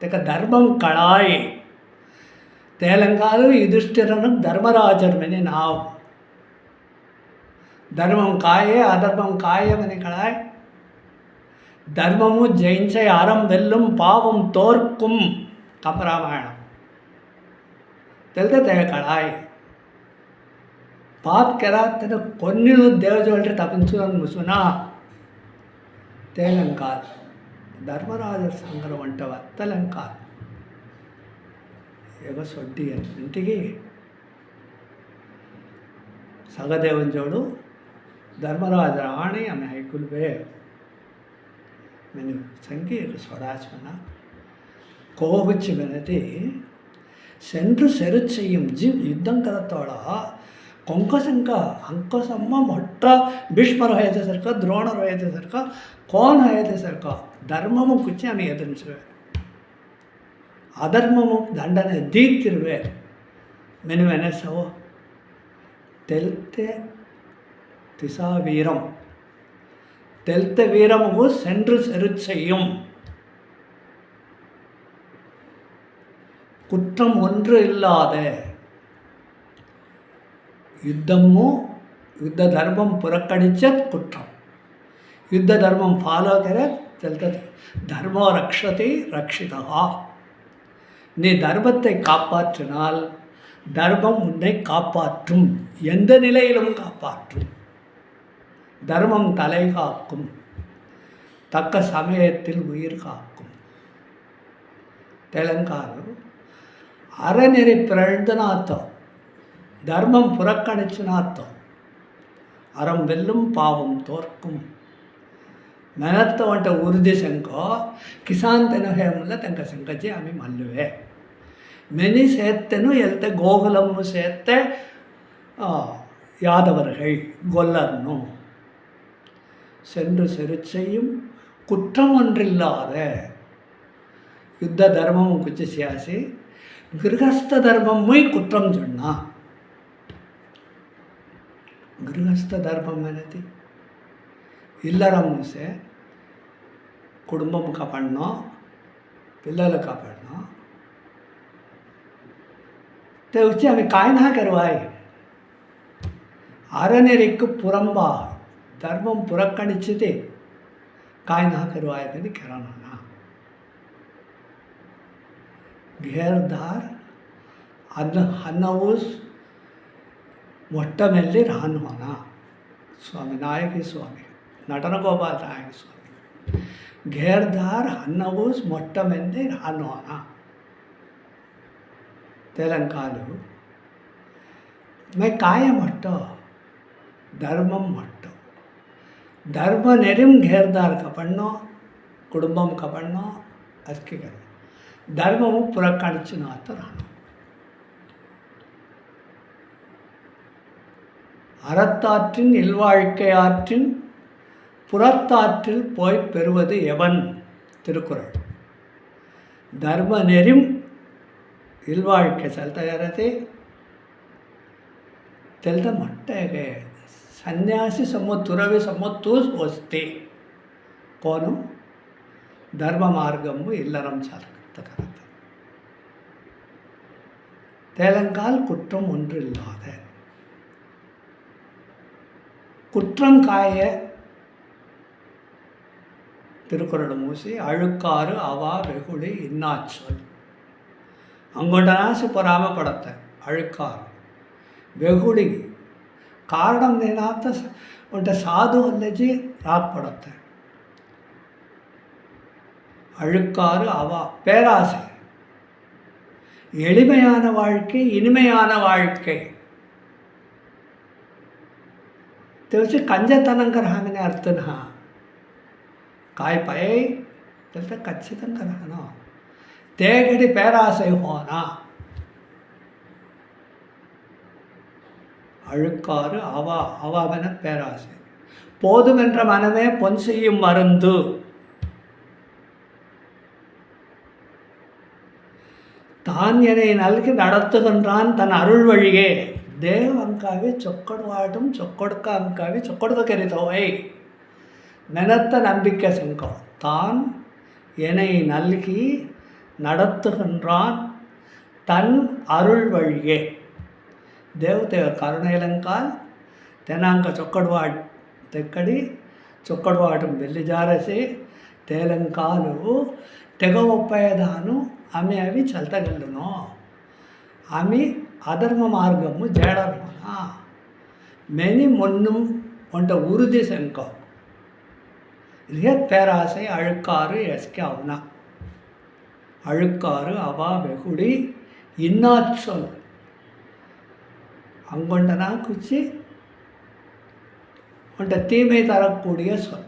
तेका धर्मं कळाय तेलंगाणु युधिष्ठिरन धर्मराजर मने नाव धर्मं काये अधर्मं काये मने कळाय धर्ममु जैनसे आरम वेल्लुम पावम तोर्कुम कंपरामायण तेलते ते कळाय पाप केला तेने कोन्निनु देवजोल्टे तपिंचुन मुसुना तेलंगाण धर्मराजर संगर वंट वत्तलंकाल ఏగో సొడ్డి ఇంటికి సగదేవన్ జోడు ధర్మరాజ రాణి ఆమె హైకుల్వే నేను సంఖ్య സ്വടാശ്മന കോപിച്ച് വെനതി സെൻട്രു സെരുച്ചയും ಯುದ್ಧಂ ಕದತ್ತೋಳ ಕೊಂಕಸಂಕ ಅಂಕಸಮ್ಮ ಮೊಟ್ಟ ಭೀಷ್ಮರು ಹಯತೆಸರ್ಕ ದ್ರೋಣರು ಹಯತೆಸರ್ಕ ಕೋನ್ ಹಯತೆಸರ್ಕ ಧರ್ಮಮು ಕುಚ್ಚಿ ಆమె ಎದುರಿಸುವೆ ಅಧರ್ಮಮು ದಂಡನೆ ದೀತಿರುವೆ ಮೆನುವೆನೆಸವು ತೆಲ್ತೆ திசா வீரம் தெல்த்த வீரமுகு சென்று செருச்செய்யும் குற்றம் ஒன்று இல்லாத யுத்தமு யுத்த தர்மம் புறக்கணிச்ச குற்றம் யுத்த தர்மம் ஃபாலோ கர தெல்த்த தர்மோ ரக்ஷதி ரக்ஷிதா நீ தர்மத்தை காப்பாற்றினால் தர்மம் உன்னை காப்பாற்றும் எந்த நிலையிலும் காப்பாற்றும் தர்மம் தலை காக்கும் தக்க சமயத்தில் உயிர் காக்கும் தெலங்கானு அறநெறி பிறழ்ந்தனாத்தோ தர்மம் புறக்கணிச்சுனாத்தோ அறம் வெல்லும் பாவம் தோற்கும் मेहनत वंट उर्दी संको किसान तेनो हे मुल्ला तंका संकजे आमी मल्लुवे मेनी सेत्तेनु एल्ते गोकुलम्मु सेत्ते यादवர்கள் கொல்லர்னு சென்று செருச்செய்யும் குற்றம் ஒன்றில்லாத யுத்த தர்மமும் குச்சி சியாசி கிரகஸ்த தர்மமும் குற்றம் சொன்னா கிரகஸ்த தர்மம் అనేది ఇల్లరం से कुटुंबम कापाडणं पिल्लలు कापाडणं ते उच्च आमी काय ना करवाय अरनेरिक्कु पुरंबा धर्मम पुरक्कणिच्चिते काय ना करवाय कनी केरना घेरदार हन्नवूस मोट्टमेल्ली रानवನ स्वामी नायकी स्वामी नटन गोपाल नायक स्वामी घेरदार हन्नवूस मोट्टमेल्ली रानवನ तेलंगाणु मैं काय मोट्टो धर्मम मोट्टो धर्म नेरिम घेरदार कापाडणं कुटुंबम कापाडणं ಅದಕ್ಕೆ ಧರ್ಮವು புறக்கணிச்சுன்னு அர்த்தம். அறத்தாற்றின் இல்வாழ்க்கை ஆற்றின் புறத்தாற்றில் போய் பெறுவது எவன்? திருக்குறள். ಧರ್ಮ ನೆರಿಂ ಇಲ್ವಾಳ್ಕೆ ಸಲ್ತಾ ಇರತ್ತೆ ತೆಲ್ದ ಮಟ್ಟಗೆ ಸನ್ಯಾಸಿ ತುರವಿ ಸಮ್ಮತ್ತೂ ವಸ್ತಿ ಕೋನು ಧರ್ಮ ಮಾರ್ಗಮು இல்லறம் சார்ந்தது. தேலங்கால் குற்றம் ஒன்றில்லாத குற்றம் காய திருக்குறள் மூசி அழுக்காறு அவா வெகுளி இன்னாச்சொல் ಅಂಗೊಂಡನಾಸಿ ಪರಾಮ ಪಡತ್ತೆ ಅழுக்காರು வெகுಳಿ ಕಾರಣಂ ನೇನಾತ ಒಂಟ ಸಾಧು ಅಲ್ಲಜಿ ராப்படத்தை. அழுக்காறு அவா பேராசை, எளிமையான வாழ்க்கை இனிமையான வாழ்க்கை தெரிச்சு கஞ்சத்தனங்கிற ಹಾಗನೇ ಅರ್ಥನ ಕಾಯಿ ಪೈ ತೆಲ್ತ ಖಚಿತಂಕರ ಹಾನೋ தேகடி பேராசை போனா அழுக்காறு அவாவென பேராசை. போதுமென்ற மனமே பொன் செய்யும் மருந்து. தான் என்னை நல்கி நடத்துகின்றான் தன் அருள் வழியே. ದೇವ್ ಅಂಕಾವಿ ಚೊಕ್ಕಡುವಾಟಂ ಚೊಕ್ಕொடுக்க ಅಂಕಾವಿ ಚೊಕ್ಕொடுக்க கெரிதோவை மெனத்த நம்பிக்கை செங்கோ. தான் என்னை நல்கி நடத்துகின்றான் தன் அருள் வழியே. ದೇವತೆಯ ಕರುಣೆಲಂಕಾಲ್ ತೆನಾಂಕ ಚೊಕ್ಕಡುವಾಟ್ ತೆಕ್ಕಡಿ ಚೊಕ್ಕಡುವಾಟಂ ಬೆಲ್ಲಿ ಜಾರಸಿ తేలంకాలు తెగ ఒప్పేదాను ఆమె అవి చల్తగలను. ఆమె అధర్మ మార్గము జేడర్మన మెని మొన్னும் ஒன்ற உறுதி செங்கோ. இதே பேராசை அழுக்காறு எஸ்கே அவனா. அழுக்காறு அவா வெகுடி இன்னாச்சொல் அங்கொண்டனா குச்சி ஒன்ற தீமை தரக்கூடிய சொல்.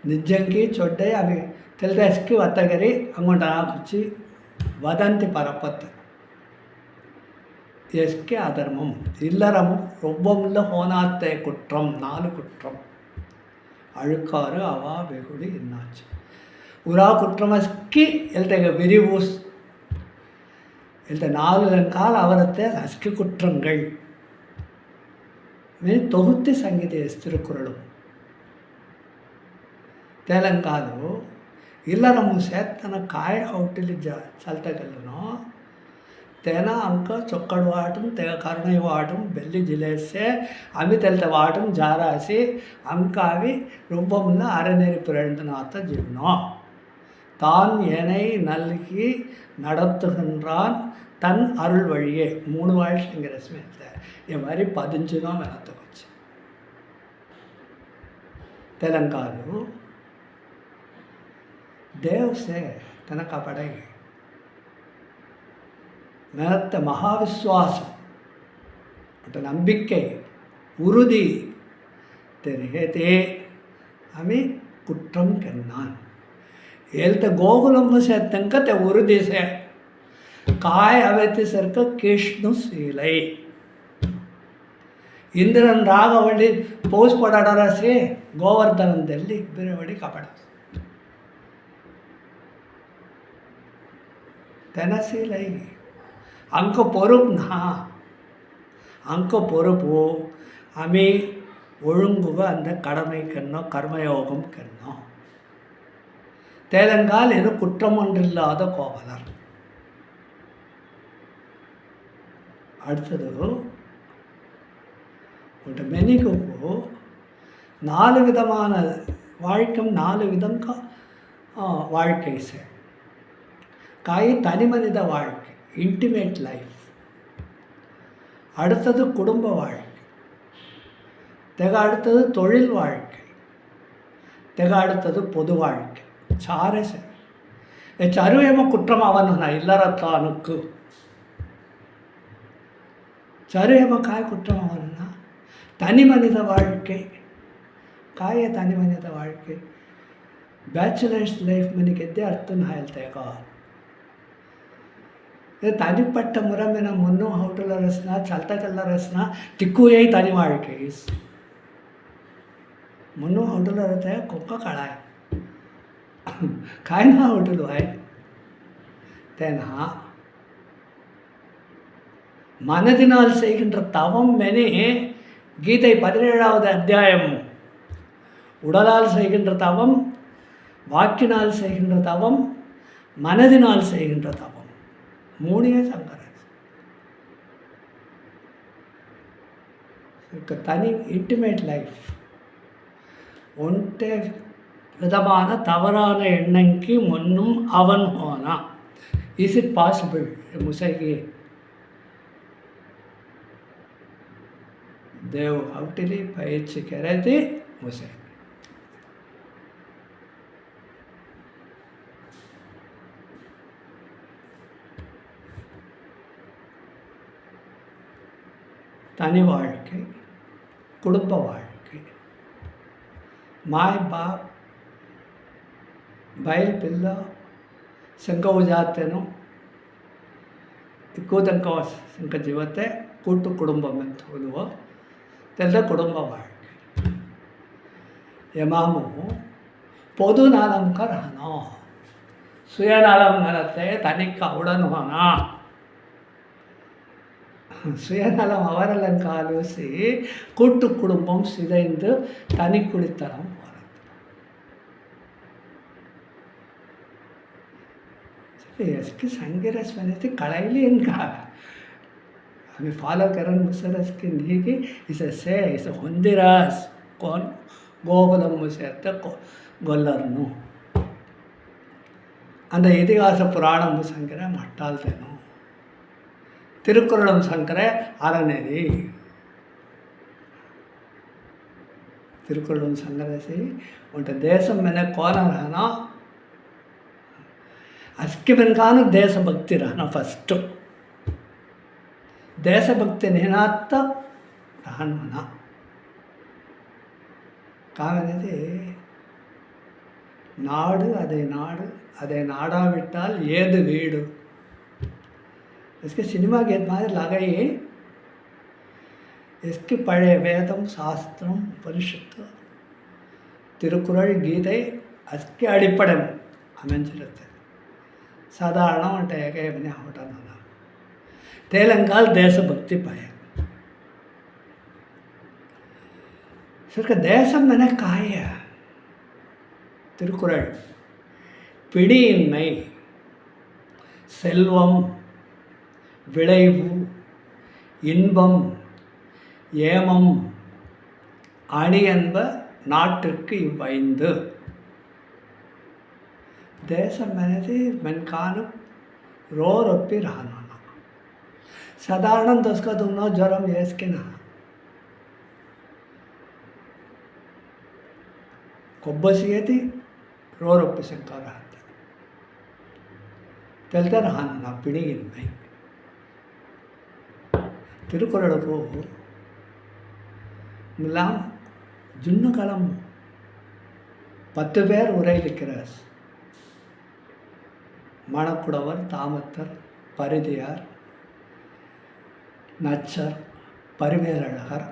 నిజంకి చొడ్డే అవి తెల్దేస్కి వత్తగరి అంగుంట నాకుచ్చి వదంతి పరపత్ ఎస్కే అధర్మం இல்லறமும் ரொம்பமுள்ள ஹோனாத்தே குற்றம் 4 குற்றம். அழுக்காறு அவா வெகுடி இன்னாச்சு உரா குற்றமஸ்கி எல்தக விரிவூஸ் எல்த 4 கால் அவரத்தை அஸ்கி குற்றங்கள் தொகுத்து சங்கீத திருக்குறளும் తేలంకాలు ఇల్లరము సేత్తన కాయ ఔటిలి చల్తగలను తేన అంక చొక్కడు వాటం తెగ కరుణై వాటం బెల్లి జిలేస్తే అవి తెల్త వాటం జారాసి అంక అవి రూపంలో అరనేరి பிறந்தனாத்த ஜீவனம். தான் ஏனை நல்கி நடத்துகின்றான் தன் அருள் வழியே 3 வாழ்க்கைங்கிற ரசமே என் மாதிரி 15 தான் மெனத்துக்குச்சு. తెలంగాణలో देव से तनक पड़ेगी मेहनत महाविश्वासम అంటే நம்பிக்கை உறுதி தெரிகதே हमें कुट्रम कन्नान एल्त गोकुलम से तंकते उरुदी से काय अवेति सर्क कृष्ण सीलै इंद्रन रागवळि पौस पडाडर से गोवर्धनದಲ್ಲಿ ಬಿರವಡಿ ಕಪಡ தெனசீலை அங்க பொறுப்பு அங்க பொறுப்பு அமி ஒழுங்குக அந்த கடமைக்கென்னோ கர்மயோகம்க்கென்னோ தேலங்கால் இது குற்றம் ஒன்றில்லாத கோவலர். அடுத்தது ஒரு மெனிக்கு 4 விதமான வாழ்க்கை 4 விதம் வாழ்க்கை சே காய் தனி மனித வாழ்க்கை இன்டிமேட் லைஃப். அடுத்தது குடும்ப வாழ்க்கை, தெக அடுத்தது தொழில் வாழ்க்கை, தெக அடுத்தது பொது வாழ்க்கை. சாரச சருவேம குற்றம் அவனா இல்லறத்தானுக்கு சருவேம காய் குற்றம் அவனா தனி மனித வாழ்க்கை காய தனி மனித வாழ்க்கை बॅचलर्स लाईफ म्हणे किती अर्थ नाही का तानी पट्ट मुरा में मुन्नो होटल रसना चलता चलता रसना तिक्कू यही तानी मार के इस मुन्नो होटल रहता है कोका काढ़ा है काय ना होटल है तेना மனதினால் செய்கின்ற தவம் மெனே கீதை 17வது அத்தியாயம். உடலால் செய்கின்ற தவம், வாக்கினால் செய்கின்ற தவம், மனதினால் செய்கின்ற தவம், மூணையே சங்கரன். தனி இன்டிமேட் லைஃப் ஒன்றை விதமான தவறான எண்ணங்கி முன்னும் அவன் போனா. இஸ் இட் பாசிபிள் முசைகி देव हवटिली पयची केरेती मुसे तनि वाळ्के कुटुंब वाळ्के माय बाप बैल पिल्ल संकव जातेनो इक्कोदंक संक जीवते ಕೂಟು ಕುಟುಂಬ ಅಂತ ಹೋಲುವ ತೆಲ್ಲ ಕುಟುಂಬ வாழ்க்கை. எமாமு பொது நலம் கரனோ சுயநலம் நலத்தை தனிக்கு அவடன் ಹೋನಾ. சுயநலம் அவரெல்லாம் காலூசி கூட்டு குடும்பம் சிதைந்து தனி குடித்தனம் போகிறது. इसकी संगिरस बने थे कड़ाईली इनका हमें फॉलो करन मुसरस की नहीं कि इसे ಹೊಂದಿರಾಸ್ कौन ಗೋಕುಲಂ ಮುಸೆತ್ತ ಗೊಲ್ಲರ್ನು அந்த இதிகாச புராணம் சங்கர மட்டால்தேனோ திருக்குறளும் சங்கர அறநெறி திருக்குறளும் சங்கரசி उनका देशम मैंने कौन रहना असके बनकान देशभक्ति रहना फर्स्ट देशभक्ति निहनात्त रहना காரணது நாடு அதை நாடாவிட்டால் ஏது வீடு. इसके सिनेमा के மாதிரி लगाइए. इसके பழைய வேதம் சாஸ்திரம் உபனிஷத்து திருக்குறள் கீதை ಅದಕ್ಕೆ ಅಡಿಪಡೆ அமைஞ்சிರುತ್ತೆ. ಸಾಧಾರಣ ಒಂದು ಹೇಗೆ ಮನೆ ಹೊಟ್ಟನಲ್ಲ तेलंगाल देशभक्ति पाए सर देशम मैंने काय तिरुकुறள் பிடியின்மை செல்வம் விளைவு இன்பம் ஏமம் அணி என்ப நாட்டிற்கு இவ்வைந்து தேசம் मैंने मनकानु रोरपी रहना साधारण दस का दोनों ज्वरम यस के ना ಕೊಬ್ಬಸಿಯತಿ ರೋರೊಪ್ಪಿ ಸಂಕಾರ ತೆಲ್ತರ ಹಾನ ಪಿಣಿಗಿನ್ಮೈ திருக்குறளுக்கு எல்லாம் ஜுன்னு காலம் 10 பேர் உரையிலிக்கிறார். மணக்குடவர், தாமத்தர், பரிதியார், நச்சர், பரிமேலழகர்,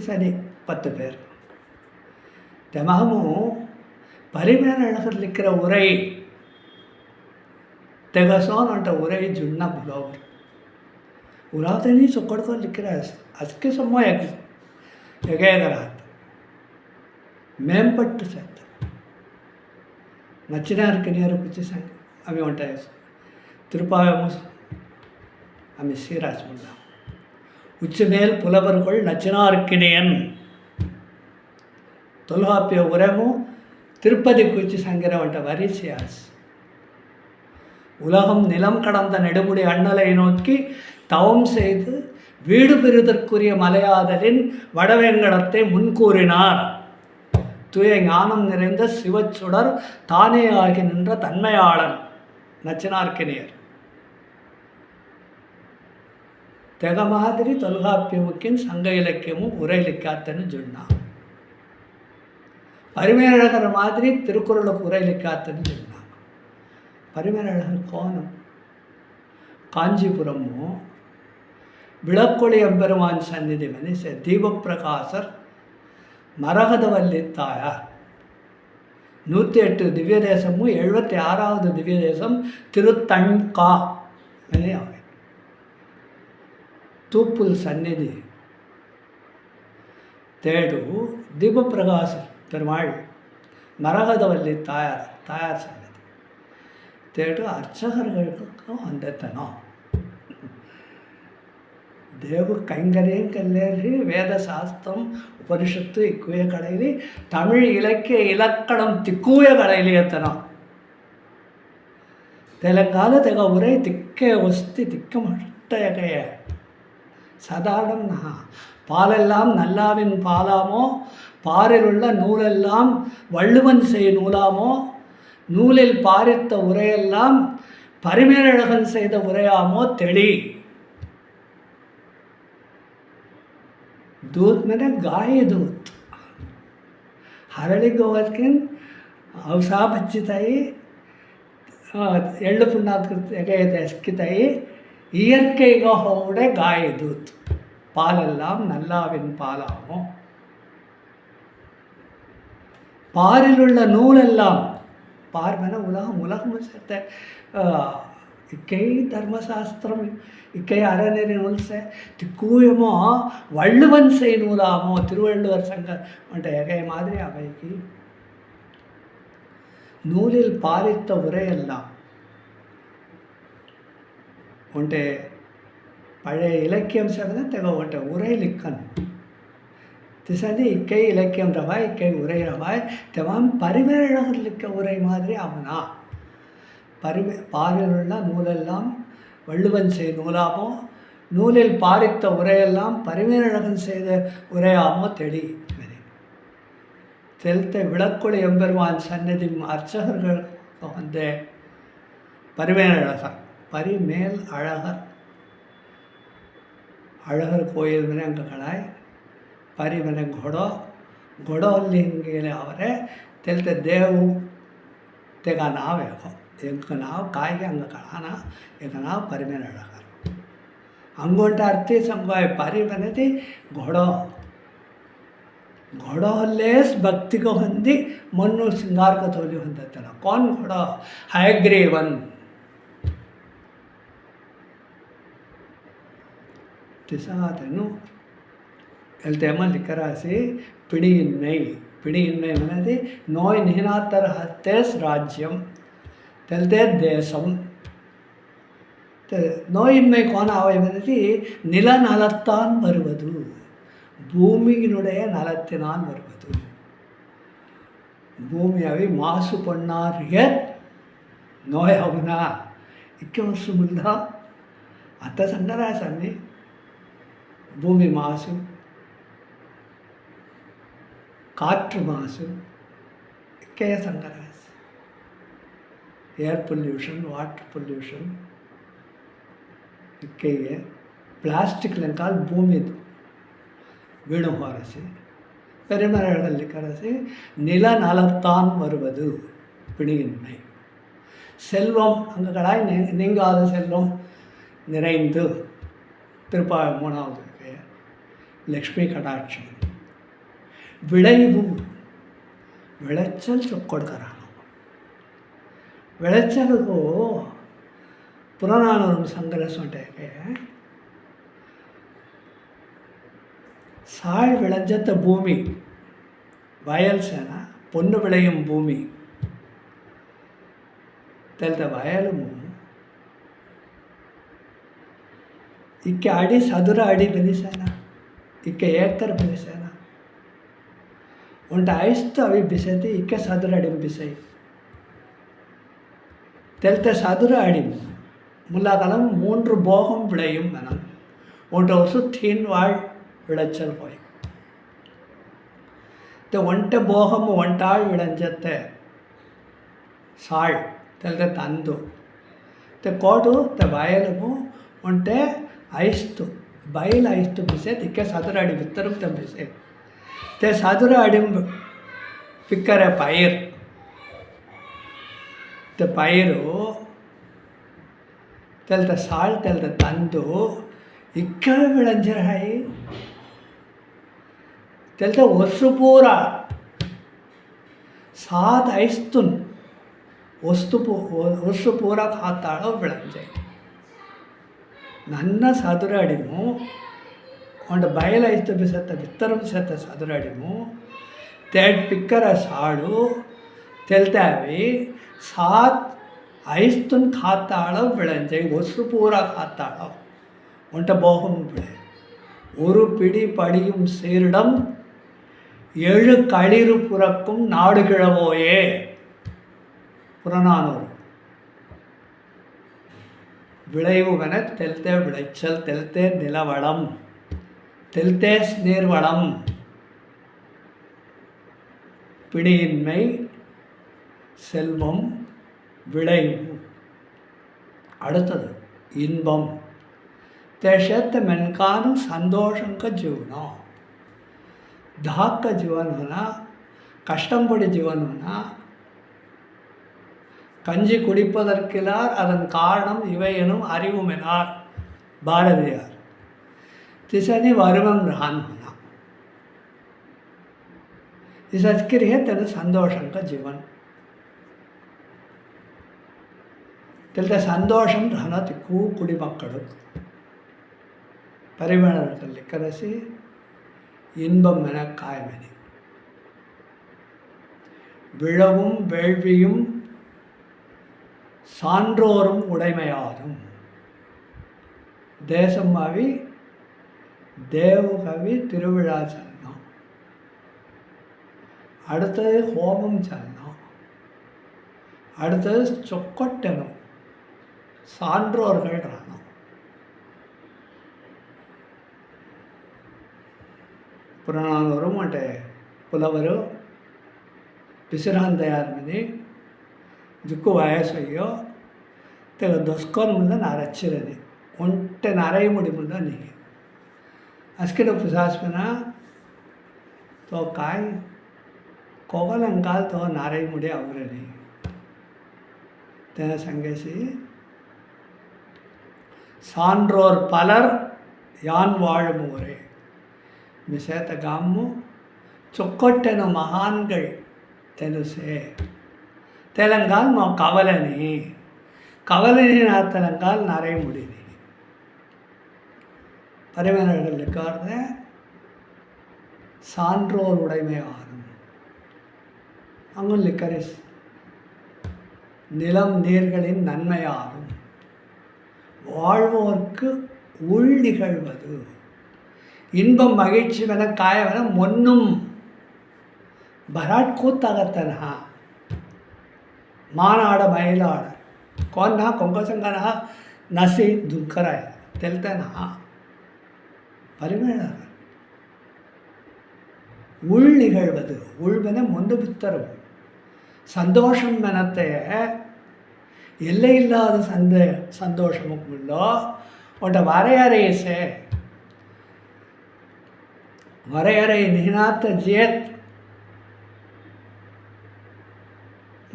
சரி 10 பேர். தினமும் பரிமேலழகர் லிக்கிற உரை தெகசோன் உரை ஜுன்னா புலவர் उरावतनी चोकड़ को लिख रहा है अजके समय एगेगरात मेंपट्टु सेत नच्चिनार किनियर कुछ संग आम्ही म्हणटाय तिरुपावे आम्ही सीराज म्हणला उच्चमेल पुलबरगळ नच्चिनार किनियन தொல்காப்பிய உரமு திருப்பதி குச்சி சங்கிற வண்ட வரிசையாஸ் உலகம் நிலம் கடந்த நெடுமுடி அண்ணலை நோக்கி தவம் செய்து வீடு பெறுதற்குரிய மலையாதலின் வடவேங்கடத்தை முன்கூறினார். தூய ஞானம் நிறைந்த சிவச்சுடர் தானே ஆகி நின்ற தன்மையாளன் நச்சினார்க்கினியர். தெக மாதிரி தொல்காப்பியமுக்கின் சங்க இலக்கியமும் உரை இலக்கியத்தன்னு சொன்னான். பரிமேலழகர் மாதிரி திருக்குறளை உரையிலிக்காத்துன்னு சொன்னாங்க. பரிமேலழகர் கோணம் காஞ்சிபுரமும் விளக்கொளி எம்பெருமான் சந்நிதி வந்து தீபப்பிரகாசர் மரகதவல்லி தாயார் 108 திவ்ய தேசமும் 76வது திவ்ய தேசம் திருத்தண்கா தூப்புல் சந்நிதி தேடு தீபப்பிரகாசர் பெருமாள் மரகதவல்லி தாயார் சன்னதி தேடு அர்ச்சகர்களுக்கும் வந்துட்டணும். ದೇವು ಕೈಂಕರ್ಯಂ ಕಲ್ಲೇರಿ ವೇದ ಶಾಸ್ತ್ರಂ ಉಪನಿಷತ್ತು ಇಕ್ಕುವೆ ಕಳೆಯಲಿ ತಮಿಳ್ ಇಲಕ್ಯ ಇಲಕ್ಕಣಂ ತಿಕ್ಕುವೆ ಕಳೆಯಲಿ ಅಂತನ ತೆಲಂಗಾಣ ತೆಗ ಉரை திக்கே ஒஸ்தி திக்க மட்டையகைய சாதாரண பாலெல்லாம் நல்லாவின் பாலாமோ பாரில் உள்ள நூலெல்லாம் வள்ளுவன் செய் நூலாமோ நூலில் பாரித்த உரையெல்லாம் பரிமேலழகன் செய்த உரையாமோ தெளி. दूध मैंने गाय दूध ಹರಳಿಗೆ ಹೋಗೋದಕ್ಕಿಂತ ಅವಸಾ ಬಚ್ಚಿತಾಯಿ ಎಳ್ಳು ಪುಣ್ಣಾದ ಎಸ್ಕಿತಾಯಿ இயற்கைగా ஹோட காய தூத் பாலெல்லாம் நல்லாவின் பாலாமோ பாரில் உள்ள நூலெல்லாம் பார்மன உலகம் சேர்த்த இக்கை தர்மசாஸ்திரம் இக்கை அறநெறி நூல் திக்கூயமோ வள்ளுவன் செய் நூலாமோ திருவள்ளுவர் சங்கம் என்ற எகை மாதிரி அவைக்கு நூலில் பாரித்த உரையெல்லாம் உண்டே பழைய இலக்கியம் சேர்ந்த தெக ஒன்றை உரை லிக்கன் திசதி இக்கை இலக்கியம் ரவாய் இக்கை உரை ரவாய் தெவான் பரிமேலழகர் லிக்க உரை மாதிரி அவனா பாரில் உள்ள நூலெல்லாம் வள்ளுவன் செய் நூலாமோ நூலில் பாரித்த உரையெல்லாம் பரிமேலழகன் செய்த உரையாமோ தெளி. தெளித்த விளக்கொளி எம்பெருமான் சன்னதி அர்ச்சகர்கள் வந்து பரிமேலழகர் பரிமேல் அழகர் ಅಳಗರ ಕೋಯಿಲ್ ಮನೆ ಅಂಕ ಕಳಾಯ್ ಪರಿ ಮನೆ ಗೊಡೋ ಅಲ್ಲಿ ಹಿಂಗೆ ಅವರೇ ತೆಲ್ತೆ ದೇವು ತೆಗ ನಾವೇ ಎಂಕ ನಾವು ಕಾಯಿಗೆ ಹಂಗೆ ಕಳಾನ ಈಗ ನಾವು ಪರಿ ಮೇಲೆ ಅಳಗರ ಹಂಗೊಂಟ ಅರ್ಥಿ ಸಂಭಾಯ ಪರಿ ಮನೆದಿ घोड़ोलेस भक्ति को हंदी मनु सिंगार को तोली होता कौन घोड़ा हयग्रीवन तिसादनु एल्तेमा लिखरासी पिड़ियिन्मै मनदी नोय निहनातर हत्तेस राज्यम तेलते देशम नोयिन्मै कोन आवय मनदी निल नलत्तान वरुवदु பூமியினுடைய நலத்தினால் வருவது பூமியாவை மாசு பண்ணாரிய நோய் అవునా இக்க வருஷமுல்லா அத்த சங்கராசாமி பூமி மாசு காற்று மாசு இக்கைய Shankara's air pollution water pollution இக்கைய பிளாஸ்டிக்லங்கால் பூமி வீணு ஹோரசி பெருமரಗಳಲ್ಲಿ கரசி நில நலத்தான் வருவது பிணியின்மை செல்வம் அங்ககளாய் நீங்காத செல்வம் நிறைந்து திருப்பாவை 3வது லக்ஷ்மி கடாட்சம் விளைவு விளைச்சல் கொடுக்குறாங்க விளைச்சலுக்கு புறநானூறு சங்கரஸ் ఉంటాయి சாழ் விளைஞ்சத்த பூமி வயல் சேனா பொண்ணு விளையும் பூமி தெல்த வயலும் இக்க அடி சதுர அடி ಬೆಲಿಸೇನ ಇಕ್ಕ ಏಕರ್ ಬೆಲಿಸೇನ ಒಂಟ ಐಸ್ತು ಅವಿ ಬಿಸೈತಿ ಇಕ್ಕ ಸದುರ ಅಡಿ ಬಿಸೈ தெல்த சதுர அடி முல்லாக்காலம் 3 போகம் விளையும் மனம் ஒன்றை வருஷம் தீன் வாழ் விளைச்சல் போய் ಒಂಟೆ ಭೋಗಮ್ಮ ಒಂಟಾಳು ವಿಳಂಜತ್ತೆ ಸಾಳ್ ತೆಲ್ದೆ ತಂದು ಕೋಟು ಬಯಲು ಒಂಟೆ ಐಸ್ತು ಬಯಲು ಐಸ್ತು ಬಿಸೆ ತಿಕ್ಕೆ ಸದುರ ಅಡಿ ಬಿತ್ತರು ಬಿಸೆ ಸದುರ ಅಡಿ பிக்கரை பயிர் பயிರು ತೆಲ್ತ ಸಾಳ್ ತೆಲ್ತ ತಂದು ಇಕ್ಕಳ ಬಿಳಂಜರ ಹಾಯಿ ತೆಲ್ತ ವಸ್ತು ಪೂರ ಸಾತ್ ಐಸ್ತುನ್ ವಸ್ತು ಪೂರ ಖಾತಾಳೋ ಬಿಳಂಜೆ ನನ್ನ ಸದುರಾಡಿಮು ಒಂದು ಬಯಲೈತು ಬಿಸತ್ತ ಬಿತ್ತರ ಬಿಸತ್ತ ಸದುರಾಡಿಮು ತೆಡ್ ಪಿಕ್ಕರ ಸಾಳು ತೆಲ್ತಾವಿ ಸಾತ್ ஐஸ்துன் காத்தாளோ விளைஞ்சை ஒசு பூரா காத்தாளோ ஒன்ட்ட போகம் விளை ஒரு பிடி படியும் சீரிடம் 7 களிறு புறக்கும் நாடு கிழவோயே புறநானூறு. விளைவுவன தெல்தே விளைச்சல் தெல்தே நிலவளம் தெல்தே நீர்வளம் பிடியின்மை செல்வம் விளைவு. அடுத்தது இன்பம். त्याच्यात मनकानं संतोषं का जीवना धाक का जीवन होना கஷ்டம் படி ஜீவன் होना கஞ்சி குடிப்பதற்கிலார் அதன் காரணம் இவை எனும் அறிவுமெனார் பாரதியார். तिसनी वरुवं रान होना इसके लिए तेन संतोषं का जीवन தெல்ல சந்தோஷம் ரனதி குடிமக்களும் பரிமளத்தில் கரசி இன்பம் என காய்மணி விழவும் வேள்வியும் சான்றோரும் உடைமையாரும். தேசமாவி தேவகவி திருவிழா சொன்னோம். அடுத்தது ஹோமம் சொன்னோம். அடுத்தது சொக்கொட்டனும் சான்றோர்கள் ராணம். ಪುರಾಣವರು ಮತ್ತು ಪುಲವರು ವಿಶ್ರಾಂತಯಾರ್ಮಿನಿ ಜುಕ್ಕು ವಯಸ್ಸಯ್ಯೋ ತೆಗ ದೊಸ್ಕೊಂಡು ಮುಂದೆ ನರಚ್ಚಿರನಿ ಒಂಟೆ ನರೈ ಮುಡಿ ಮುಂದೆ ನೀಗೆ ಅಸ್ಕಿನ ಪುಸಾಸ್ಮನ ತೋ ಕಾಯಿ ಕೊಗಲಂಕಾಲ್ ತೋ ನರೈ ಮುಡಿ ಅವರನಿ ತೆನ ಸಂಗೇಸಿ சான்றோர் பலர் யான் வாழும் ஊரே மிசேத்த காமு சொக்கொட்டெனு மகான்கள் தெலுசே தெலங்கால் நோ கவலனி கவலனி நா தெலங்கால் நரை முடினி பரிமேனர்கள் இருக்கார்த சான்றோர் உடைமை ஆறும் அங்கும் லிக்கரிஸ் நிலம் நீர்களின் நன்மையாரும் வாழ்வோர்க்கு உள் நிகழ்வது இன்பம் மகிழ்ச்சி வென காயவன ಮೊನ್ನುಂ ಭರಾಟ್ ಕೂತಾಗತ್ತನ ಮಾನಾಡ ಮೈಲಾಡ ಕೊನ್ನ ಕೊಂಕಸಂಗನ ನಸಿ ದುಃಖರಾಯ ತೆಲ್ತನ ಪರಿಮೇಳ உள் நிகழ்வது உள்வென முந்து பித்தரும் சந்தோஷம் மெனத்தைய எல்லையில்லாத சந்தோஷமும் உள்ளோ உன்ட வரையறையசே வரையறை நிகனாத்த ஜேத்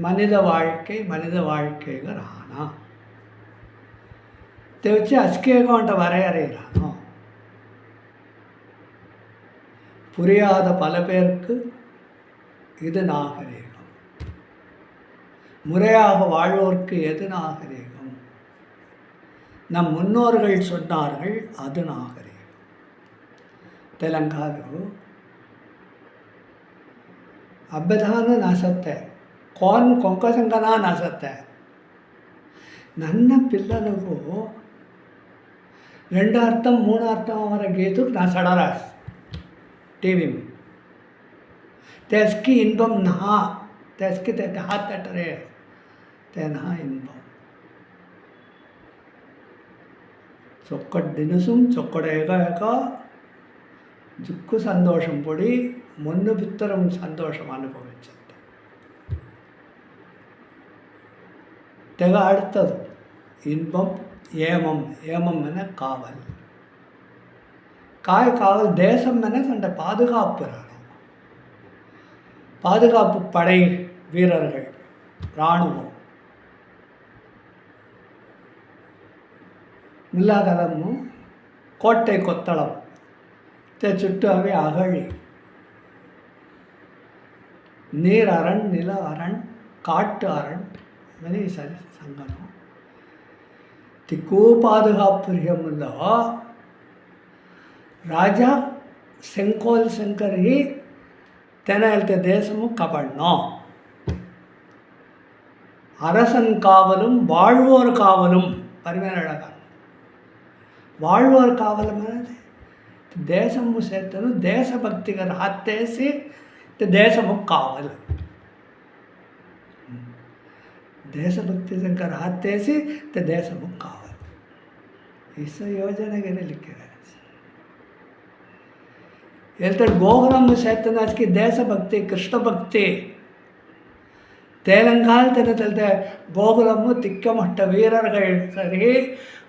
மனித வாழ்க்கைங்க ரானா தெவச்சு அஸ்கேக உன்ட வரையறை ரானோ புரியாத பல பேருக்கு இது நாகரீகம் முறையாக வாழ்வோர்க்கு எது நாகரீகம் நம் முன்னோர்கள் சொன்னார்கள் அது நாகரீகம். ತೆಲಂಗಾಣು ಅಭ್ಯಧಾನ ನಾಸತ್ತೆ ಕಾನ್ ಕೊಂಕಸಂಗನ ನಾಸತ್ತೆ ನನ್ನ పిల్లలకు 2 అర్థం 3 అర్థం हमारा गीत ना सड़ा टीवी में तेसकी इनबम नहा तेसकी हाथ तटरे तेना इनबम चొక్కటి దినుసుం చొక్కడేగాక జుక్కు సంతోషం పొడి మొన్ను బిత్తరం సంతోషం అనుభవించండి. తెగ அடுத்தது இன்பம் ஏமம் ஏமம் என காவல் காவல் தேசம் என கண்ட பாதுகாப்பு ராணும் பாதுகாப்பு படை வீரர்கள், இராணுவம், முல்லாகலமு கோட்டை கொத்தளம் చుట్టూ అవి అగళి நீர் அரண், நில அரண், காட்டு அரண் இவனே சரி சங்கனம் திக்கு பாதுகாப்புரியமுள்ள ராஜா செங்கோல் செங்கரி தெனல்த்த தேசமும் கபடணும். அரசன் காவலும் வாழ்வோர் காவலும் పరిమేనడగా வாழ்வோர் కావలం అనేది దేశము సేతను దేశభక్తిగా హత్తేసి దేశము కావాలి. ದೇಶಭಕ್ತಿ ಶಂಕರ ಹತ್ತೇಸಿ ದೇಶಮು ಕಾವಲು ಇಸ ಯೋಜನೆಗೆ ಲಿಕ್ಕಿದೆ ಹೇಳ್ತಾರೆ. ಗೋகுಲಂ ಸೇತನಾಸ್ಕಿ ದೇಶಭಕ್ತಿ ಕೃಷ್ಣಭಕ್ತಿ தேலங்காலத்தில் தெல்த்த கோகுலமு திக்கமட்ட வீரர்கள் சரி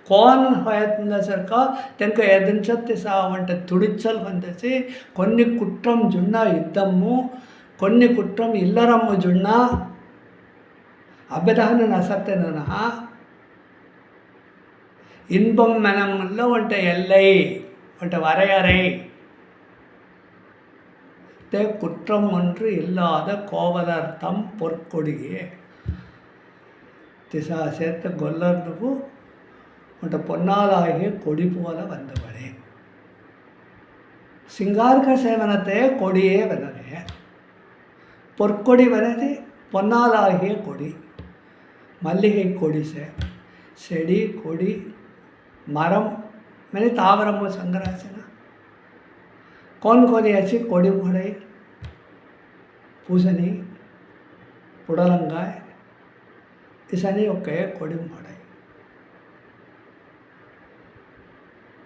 కోన్ ప్రయత్నం సరిక తెనక ఎదించత్తి సావంట తుడిచల్ వందసి కొన్ని కుట్రం జున్న యుద్ధము కొన్ని కుట్రం ఇల్లరమ్ము జున్న அபதான நசத்தனா இன்பம் மனமுள்ள ஒன்ட்ட எல்லை ஒன்ட்ட வரையறை குற்றம் ஒன்று இல்லாத கோவலர்த்தம் பொற்கொடியே திசா சேர்த்த கொல்லர் నువ్వు ஒன்ட்ட பொன்னாலாகிய கொடி போல வந்தவளே. சிங்கார்க சேவனத்தை கொடியே வனரே பொற்கொடி வனது பொன்னாலாகிய கொடி. மல்லிகை கொடி செடி கொடி மரம் मैंने தாவரம் சங்கராசனா कौन कौन ऐसी कोड़ी मोड़े पूसनी पुडलंगाय इसनी ओके कोड़ी मोड़े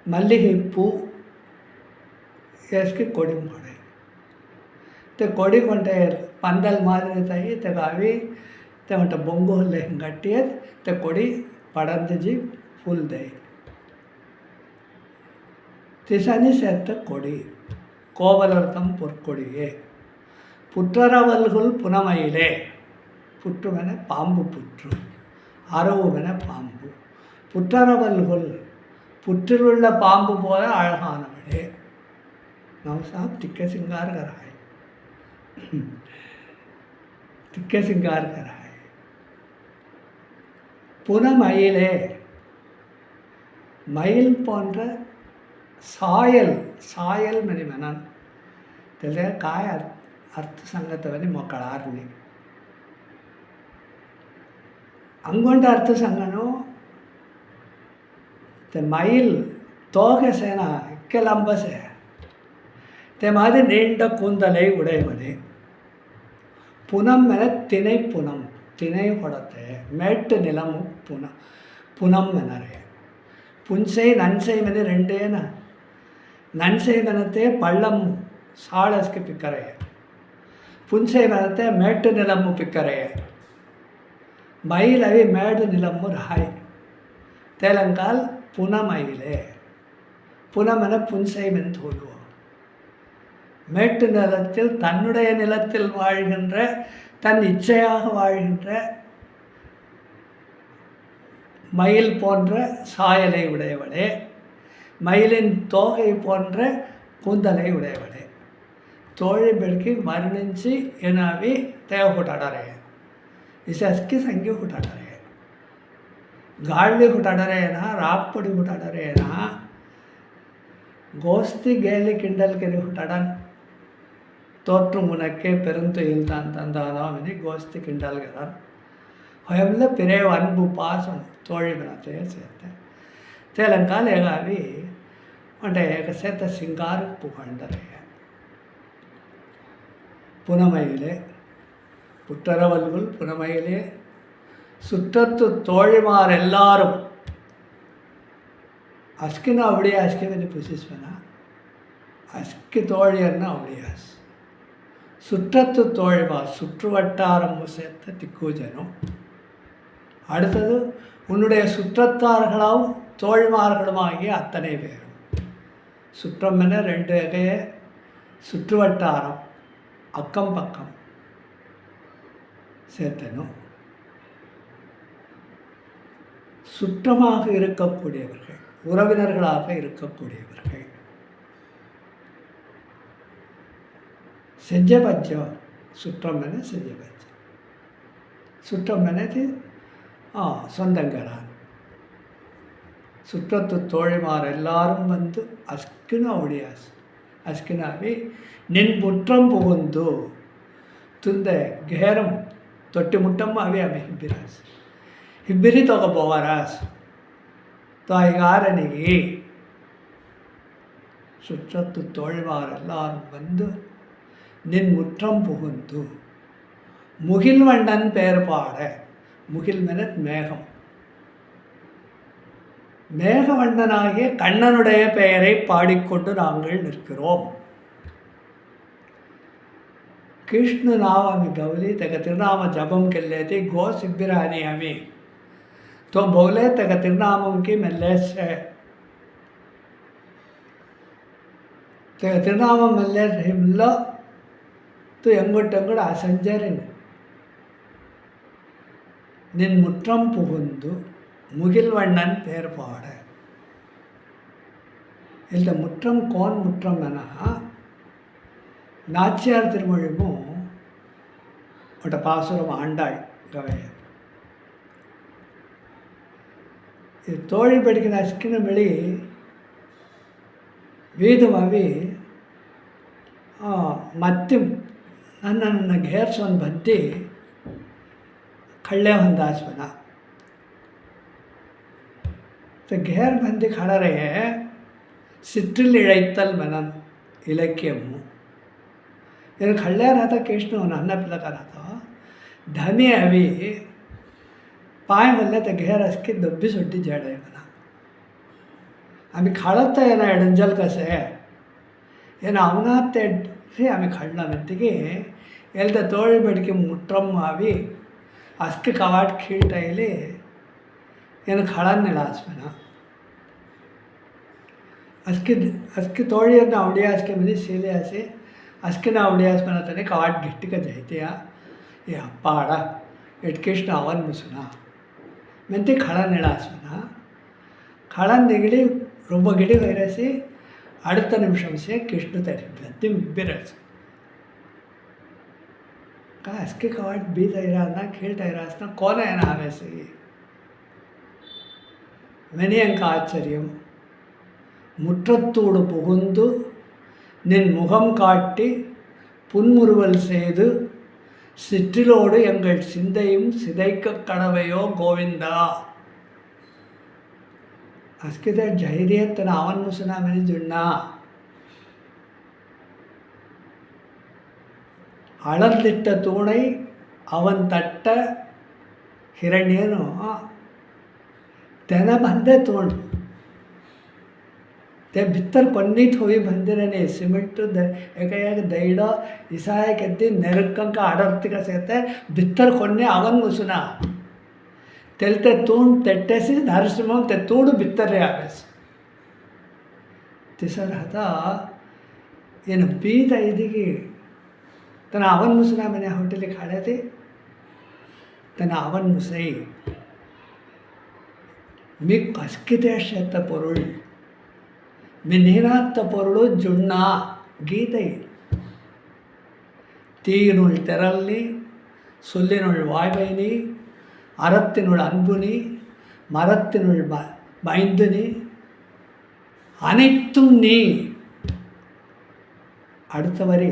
मल्लिगे पू इसकी कोड़ी मोड़े ते कोड़ी कोंटे पंदल मादरी ताई ते गावी ते उंट बोंगु ले गट्टी ते कोड़ी पड़ंद जी फूल दे तिसनी सेत कोड़ी கோவலர்த்தம் பொற்கொடியே. புற்றரவல்குள் புனமயிலே புற்றுவென பாம்பு புற்று அரவுவென பாம்பு புற்றரவல்குள் புற்றிலுள்ள பாம்பு போல அழகானவளே. நவசாப் திக்க சிங்கார் கராய் திக்க சிங்கார் கராய் புனமயிலே மயில் போன்ற சாயல் சாயல் ಮನೆ ಮನನ್ ತೆಲೆ ಕಾಯ ಅರ್ಥ ಸಂಗತವನಿ ಮೊಕ್ಕಳಾರ್ನಿ ಅಂಗೊಂಡ ಅರ್ಥ ಸಂಗನು ते ಮೈಲ್ ತೋಗೆ ಸೇನ ಕೆಲಂಬಸೆ ते ಮಾದಿ ನೀಂಡ ಕೂದಲೈ ಉಡೆಯವನೆ புனம் என திணை புனம் திணை ಹೊಡತೆ மெட்டு நிலமு புனம் எனரே புன்சை நன்சை மನೆ ரெண்டேನ நன்சை மனத்தை பள்ளம் சாளஸ்க்கு பிக்கரைய புன்சை மனத்தை மேட்டு நிலம்மு பிக்கரைய மயில் அவி மேடு நிலம்மு ராய் தேலங்கால் புனமயிலே புனமென புன்சை மென் தோல்வோம். மேட்டு நிலத்தில் தன்னுடைய நிலத்தில் வாழ்கின்ற தன் இச்சையாக வாழ்கின்ற மயில் போன்ற சாயலை உடையவளே மயிலின் தோகை போன்ற கூந்தலை உடையவளே ತೋಳಿ ಬೆಳಕಿಗೆ ಮರಣಿಂచి ಏನಾವಿ ತೇವ ಹುಟ್ಟಾಡರೆ ಇಸಸ್ಕಿ ಸಂಗಿ ಹುಟ್ಟಾಡರೆ ಗಾಳಿ ಹುಟ್ಟಾಡರೆ ಏನ ರಾಪ್ಪುಡಿ ಹುಟ್ಟಾಡರೆ ಏನ ಗೋಸ್ತಿ ಗೇಲಿ ಕಿಂಡಲ್ ಕೆರೆ ಹುಟ್ಟಾಡನ್ ತೋಟ್ರು ಮುನಕ್ಕೆ ಪೆರಂತು ಇಲ್ತ ಅಂತಂದಾನವನಿ ಗೋಸ್ತಿ ಕಿಂಡಲ್ ಗೆದನ್ ಹೊಯಮ್ಲ ಪಿರೇ ಅನ್ಬು ಪಾಸಂ ತೋಳಿ ಬನತೆ ಸೇತೆ तेलंकाल एगावी అంటే ఏకసేత సింగారు పుగండరే புனமயிலே புற்றரவல்குள் புனமயிலே சுற்றத்து தோழிமார் எல்லாரும் ಅಸ್ಕಿನ ಅವಳಿಯ ಅಸ್ಕಿನಲ್ಲಿ ಪುಸಿಸ್ವನ ಅಸ್ಕಿ தோழியர்னா அவளியாஸ் சுற்றத்து தோழிமார் சுற்று வட்டாரம் சேர்த்த திக்கூஜனும். அடுத்தது உன்னுடைய சுற்றத்தார்களாகவும் தோழிமார்களுமாகிய அத்தனை பேரும். சுற்றம் என ரெண்டு வகைய சுற்று வட்டாரம் அக்கம் பக்கம் சேர்த்தனும். சுற்றமாக இருக்கக்கூடியவர்கள், உறவினர்களாக இருக்கக்கூடியவர்கள், செஞ்சபட்சம் சுற்றம் என செஞ்சபட்சம் சுற்றம் எனது சொந்தங்களான் சுற்றத்து தோழிமார் எல்லாரும் வந்து ಅಸ್ಕಿನ ಒಡಿಯಾಸ್ ಅಸ್ಕಿನಾವಿ ನಿನ್ ಮುಟ್ರಂ ಪುಗುಂದು ತುಂದೆ ಘೇರಂ ತೊಟ್ಟಿ ಮುಟ್ಟಮ್ಮ ಅವೇ ಅವೆ ಹಿಬ್ಬಿರಾಸ್ ಹಿಬ್ಬಿರಿ ತಗೋಬೋವರಾಸ್ ತಾಯಿಗಾರನಿಗೆ சுற்றத்து தோழ்வார் எல்லாரும் வந்து நின் முற்றம் புகுந்து முகில்வண்ணன் பெயர் பாட. முகில் மெனத் மேகம். மேகவண்ணனாகிய கண்ணனுடைய பெயரை பாடிக்கொண்டு நாங்கள் நிற்கிறோம். कृष्ण नाम हमें गवली तक तिरनाम जपम के लेते गो सिब्बिरानी हमें तो बोले तक तिरनामों की मिलने से तिरनाम मिलने हिमला तो ಎಂಗೊಟ್ಟಂಗಡ ಆ ಸಂಜರಿನ ನಿನ್ ಮುಟ್ರಂ ಪುಗುಂದು முகில்வண்ணன் பேர் பாட. இந்த முற்றம் கோன் முற்றம்னா நாச்சியார் திருமொழிமும் ஒரு பாசுரம் ஆண்டாள் கவைய இது தோழி படிக்கிற அஸ்ಕಿನ ಮಿಳಿ ವೇದವಾಗಿ ಮತ್ತೆ ನನ್ನ ಘೇರ್ಸೊಂದು ಬದ್ದಿ ಕಳ್ಳೆ ಹೊಂದಾಸ್ವನ घेर बंदी खड़ा रहे सिट्रिल इळैतल मनन इलक्यमु इधर खड़े रहता कृष्ण अन्न पिलका रहता धनी अभी पाए होले तो घेर अस्की दब्बी सुट्टी जड़े मना आम्ही खड़ता है ना एडंजल कसे ಏನು ಅವನಾತ್ತೆ ಆమె ಕಳ್ಳ ಮೆತ್ತಿಗೆ ಎಲ್ದ ತೋಳಿ ಬಡಿಕೆ ಮುಟ್ರಮ್ಮ ಅವಿ ಅಸ್ಕಿ ಕವಾಟ್ ಕೀಳ್ಟೈಲಿ ಏನು ಖಳನ್ನಿಲ್ಲ ಆಸ್ಮನ ಅಸ್ಕಿ ತೋಳಿಯನ್ನು ಅವಡಿಯಾಸ್ಕೆ ಮನೆ ಸೀಲೆ ಆಸೆ ಅಸ್ಕಿನ ಅವಡಿಯಾಸ್ಮನ ತನೆ ಕವಾಟ್ ಗಿಟ್ಟಿಕ ಜೈತೆಯ ಏ ಅಪ್ಪಾಡ ಎಟ್ಕೇಶ್ನ ಅವನ್ ಮುಸುನ ಮೆಂತಿ ಖಳನ್ನಿಲ್ಲ ಆಸ್ಮನ ಖಳನ್ ನೆಗಿಳಿ ರೊಬ್ಬ ಗಿಡಿ ವೈರಸಿ அடுத்த நிமிஷம் சே கிருஷ்ண தட்டி बिरस का इसके कवाट बीत ना खेलता ना कौन है ना वैसे ही मैंने अंक आश्चर्यम முற்றத்தோடு புகுந்து நின் முகம் காட்டி புன்முறுவல் செய்து சிற்றிலோடு எங்கள் சிந்தையும் சிதைக்க கடவையோ கோவிந்தா. ಅಸ್ಕಿದ ಧೈರ್ಯತನ ಅವನ್ ಮುಸುನ ಮನೆ ಜುಣ್ಣ அளந்திட்ட தூணை அவன் தட்ட ಹಿರಣ್ಯನು ತೆನ ಬಂದೆ ತೋಣ್ ते भित्तर कोन्नी थोई ಬಂದಿರನೆ ಸಿಮೆಂಟ್ ಏಕಾಯಾಗ ದೈಡ ಇಸಾಯ ಕೆತ್ತಿ ನೆರಕ್ಕಂಕ ಆಡರ್ತಿಕ ಸೇತೆ भित्तर ಕೊನ್ನೆ ಅವನ್ ಮುಸುನ तेलते तूण तेट्टेसी नरसिंह ते तूड़ बित्तरे आवेस तिसर हता ಏನು ಬೀದ ಇದಿಗೆ ತನ್ನ ಅವನ್ ಮುಸುನ ಮನೆ ಹೋಟೆಲಿಗೆ ಹಾಡೈತಿ ತನ್ನ ಅವನ್ ಮುಸೈ ಮೀ ಕಸ್ಕಿದೆ ಶತ ಪೊರುಳ್ ಮಿನೇನಾತ್ತ ಪೊರುಳು ಜುಣ್ಣ ಗೀತೆ ತೀನುಳ್ ತೆರಲ್ಲಿ ಸುಲ್ಲಿನುಳ್ ವಾಯ್ಬೈನಿ அறத்தினுள் அன்புனி மரத்தினுள் மைந்துனி அனைத்தும் நீ. அடுத்த வரி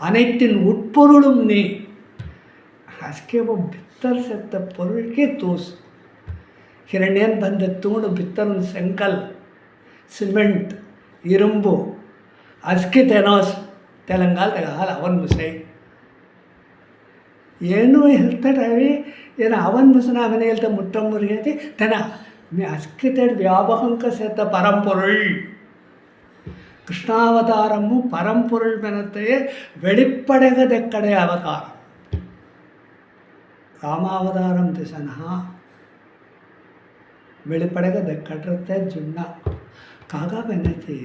அனைத்தின் உட்பொருளும் நீ. அஸ்கே वो भित्तर செத்த பொருள்கே தூஸ் ಹಿರಣ್ಯನ್ ಬಂದ ತೂಣು ಭಿತ್ತರನ್ ಸೆಂಕಲ್ ಸಿಮೆಂಟ್ இரும்பு ಅಸ್ಕಿ ತೆನೋಸ್ ತೆಲಂಗಾಲ್ ತೆಗಾಲ ಅವನ್ ಮುಸೈ ಏನು ಹೇಳ್ತಾರವಿ ಏನು ಅವನ್ ಮುಸುನ ಅವನೇ ಹೇಳ್ತಾ ಮುಟ್ಟಮ್ಮುರಿಗೈತಿ ತನ ಮೀ ಅಸ್ಕಿತೇಡ್ ವ್ಯಾಪಕಂಕ ಸೇತ ಪರಂಪೊರುಳ್ கிருஷ்ணாவதாரமு பரம்பொருள் மெனத்தையே வெளிப்படைகதெக்கடை அவதாரம் ராமாவதாரம் திசனா வெளிப்படைகதெக்கடத்தை ಜುಣ್ಣ ಕಾಗ ಬೆನತಿ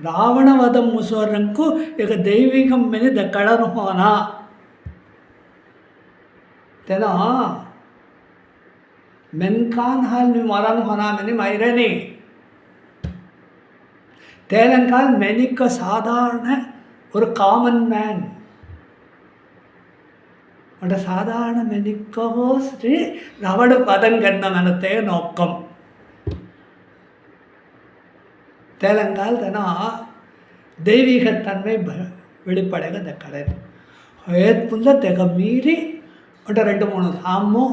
ರಾವಣವಧಂ ಮುಸೋರಂಕು ಈಗ ದೈವಿಕಂ ಮೆನೆ ದಕ್ಕಡನು ಹೋನ तेन्ना मेनकान हाल मी मरण होना मैंने मायरनी तेलंकाल मेनिक साधारण ஒரு காமன் மேன் അവിടെ സാധാരണ മെനിക്കോസ് അവിടെ പദം കന്നമനത്തെ നോക്കം തെലങ്കാൽ തന്ന ദൈവികത്തന്മ വെളിപ്പടക ദക്കടൻ ഏത്തുള്ള തെക മീറി അവിടെ 2-3 സാമു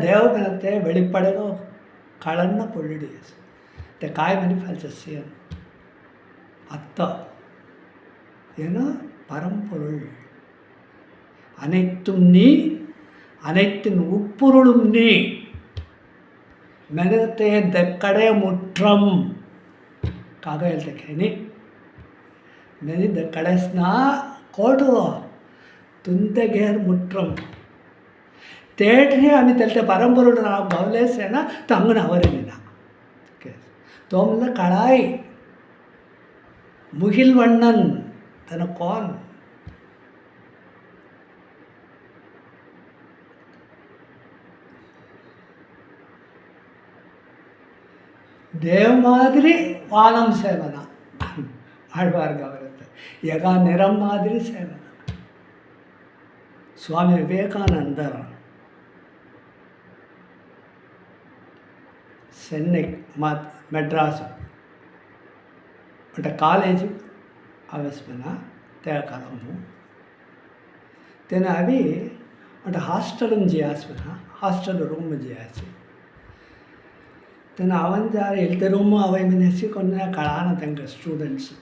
ದೇವಗಣತೆ வெளிப்படகோ களன்ன பொருளுடைய இந்த காய்மணி ஃபல்சஸ்யம் அத்தா ஏன்னா பரம்பொருள் அனைத்தும் நீ அனைத்தின் உட்பொருளும் நீ மெனத்தை இந்த கடை முற்றம் காக ಹೇಳ್ತೇನೆ மெனி இந்த கடைஸ்னா கோடு துந்தகேர் முற்றம் तेठे आम्ही त्याच्या परंपरेला नाव गावलेच आहे ना तर अंगण आवरेली ना तो म्हणलं काळाई मुहिल वण्णन त्यानं कोण देव मादिरी वानम सेवना आळवार गावरेत यगा निरम मादिरी सेवना स्वामी विवेकानंद చెన్నై మెడ్రాసు అంటే కాలేజు అవసరమైన తేకాలము తెన అవి అంటే హాస్టల్ చేయాల్సిన హాస్టల్ రూమ్ చేయాల్సి తెన అవంత వెళ్తే రూమ్ అవైమనేసి కొన్ని కళాన ತಂಗ స్టూడెంట్స్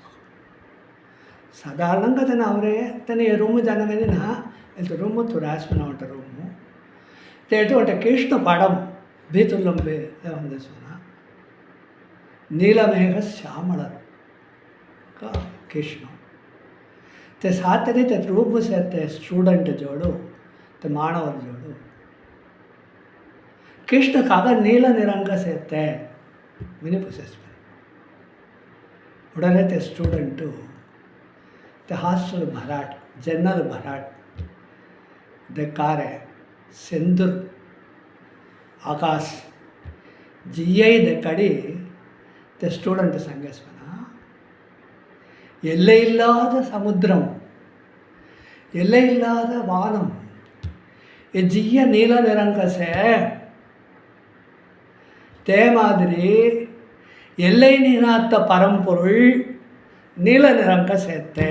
సాధారణంగా తన అవరే తన రూమ్ జనమైన వెళ్తే రూమ్ తురాసిన ఉంట రూము తేటు అంటే కృష్ణ పడం ಬೀತುಲ್ಲಂಬೆ ದೇವಂದೇಶ್ವರ ನೀಲಮೇಘ ಶ್ಯಾಮಳ ಕೃಷ್ಣ ते सातरी ते रूप से ते स्टूडेंट जोड़ो ते मानवर जोड़ो कृष्ण कागा नील निरंग से ते विनिपुसेस उड़ने ते स्टूडेंट ते हॉस्टल भराट जनरल भराट दे कारे सिंदूर आकाश जियै कड़ी ते स्टूडेंट संगेस्वना எல்லையில்லாத சமுத்திரம் எல்லையில்லாத வானம் ये जिया नीला निरंग से ते मादिरी எல்லை நீனாத்த பரம்பொருள் நீல நிரங்க சேர்த்தே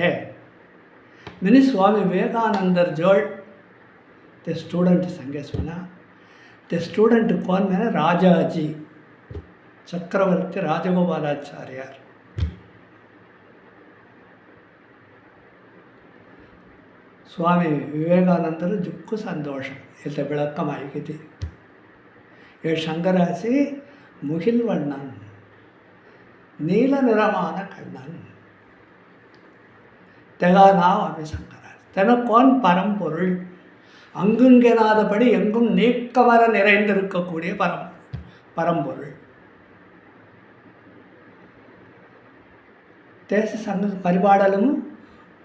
मिनी स्वामी विवेकानंदर जोड़ ते स्टूडेंट संगेस्वना ते स्टूडेंट कौन मैंने राजाजी चक्रवर्ती राजगोपालाचार्य स्वामी विवेकानंदर जुक्कु संतोष इल्ते बेळक्कम आयिगिति ये शंकरासी मुहिल वण्णन नील निरमान कण्णन तेगा नाव अभी शंकरासी तेन कौन परम பொருள் அங்குங்கெனாதபடி எங்கும் நீக்கமர நிறைந்திருக்கக்கூடிய பரம்பொருள் தேச சங்க பரிபாடலும்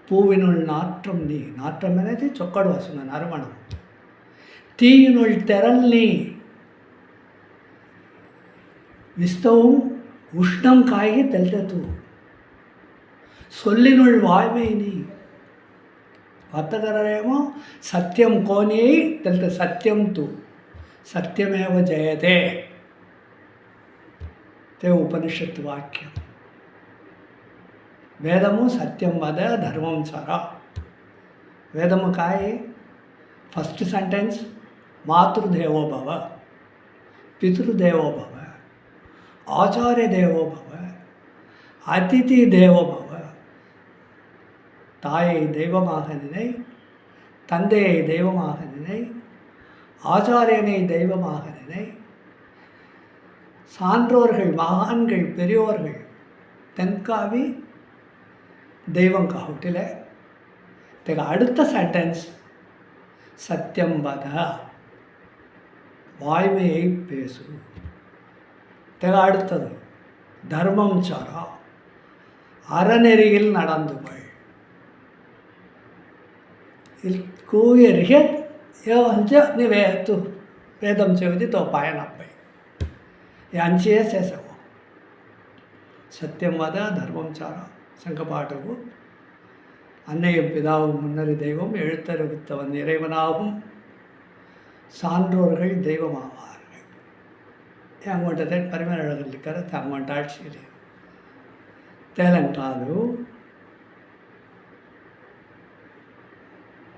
பூவினுள் நாற்றம் நீ நாற்றம் అనేది చొక్కడు వస్తుంది నరమణం தீயினுள் தெரல் நீ விஸ்தவும் உஷ்ணம் காயி தெல்தத்து சொல்லினுள் வாய்மை நீ వత్తగరేమో సత్యం కోని తెలుత సత్యం తు సత్యమేవ జయతే ते ఉపనిషత్ వాక్యం వేదము సత్యం వద ధర్మం చర వేదము కాయ ఫస్ట్ సెంటెన్స్ మాతృదేవో భవ పితృదేవో భవ ఆచార్య దేవో భవ అతిథి దేవో భవ தாயை தெய்வமாக நினை தந்தையை தெய்வமாக நினை ஆச்சாரியனை தெய்வமாக நினை சான்றோர்கள் மகான்கள் பெரியோர்கள் தென்காவி தெய்வம் காவட்டில் தெக அடுத்த சென்டென்ஸ் சத்தியம் வத வாய்மையை பேசு தெக அடுத்தது தர்மம் சாரா அறநெறியில் நடந்துகள் கூயறிய एवञ्च निवेदतु वेदं चेति तोपायनपै यांचे सेसवो सत्यं वद धर्मं चार संघपाठवु அன்னையும் பிதாவும் முன்னறி தெய்வம் எழுத்தறிவித்தவன் இறைவனாகும் சான்றோர்கள் தெய்வமாவார்கள் അങ്ങോട്ടത്തെ പരിമലകളിക്കര അങ്ങോട്ടാഴ്ചയിൽ തേലങ്കാലു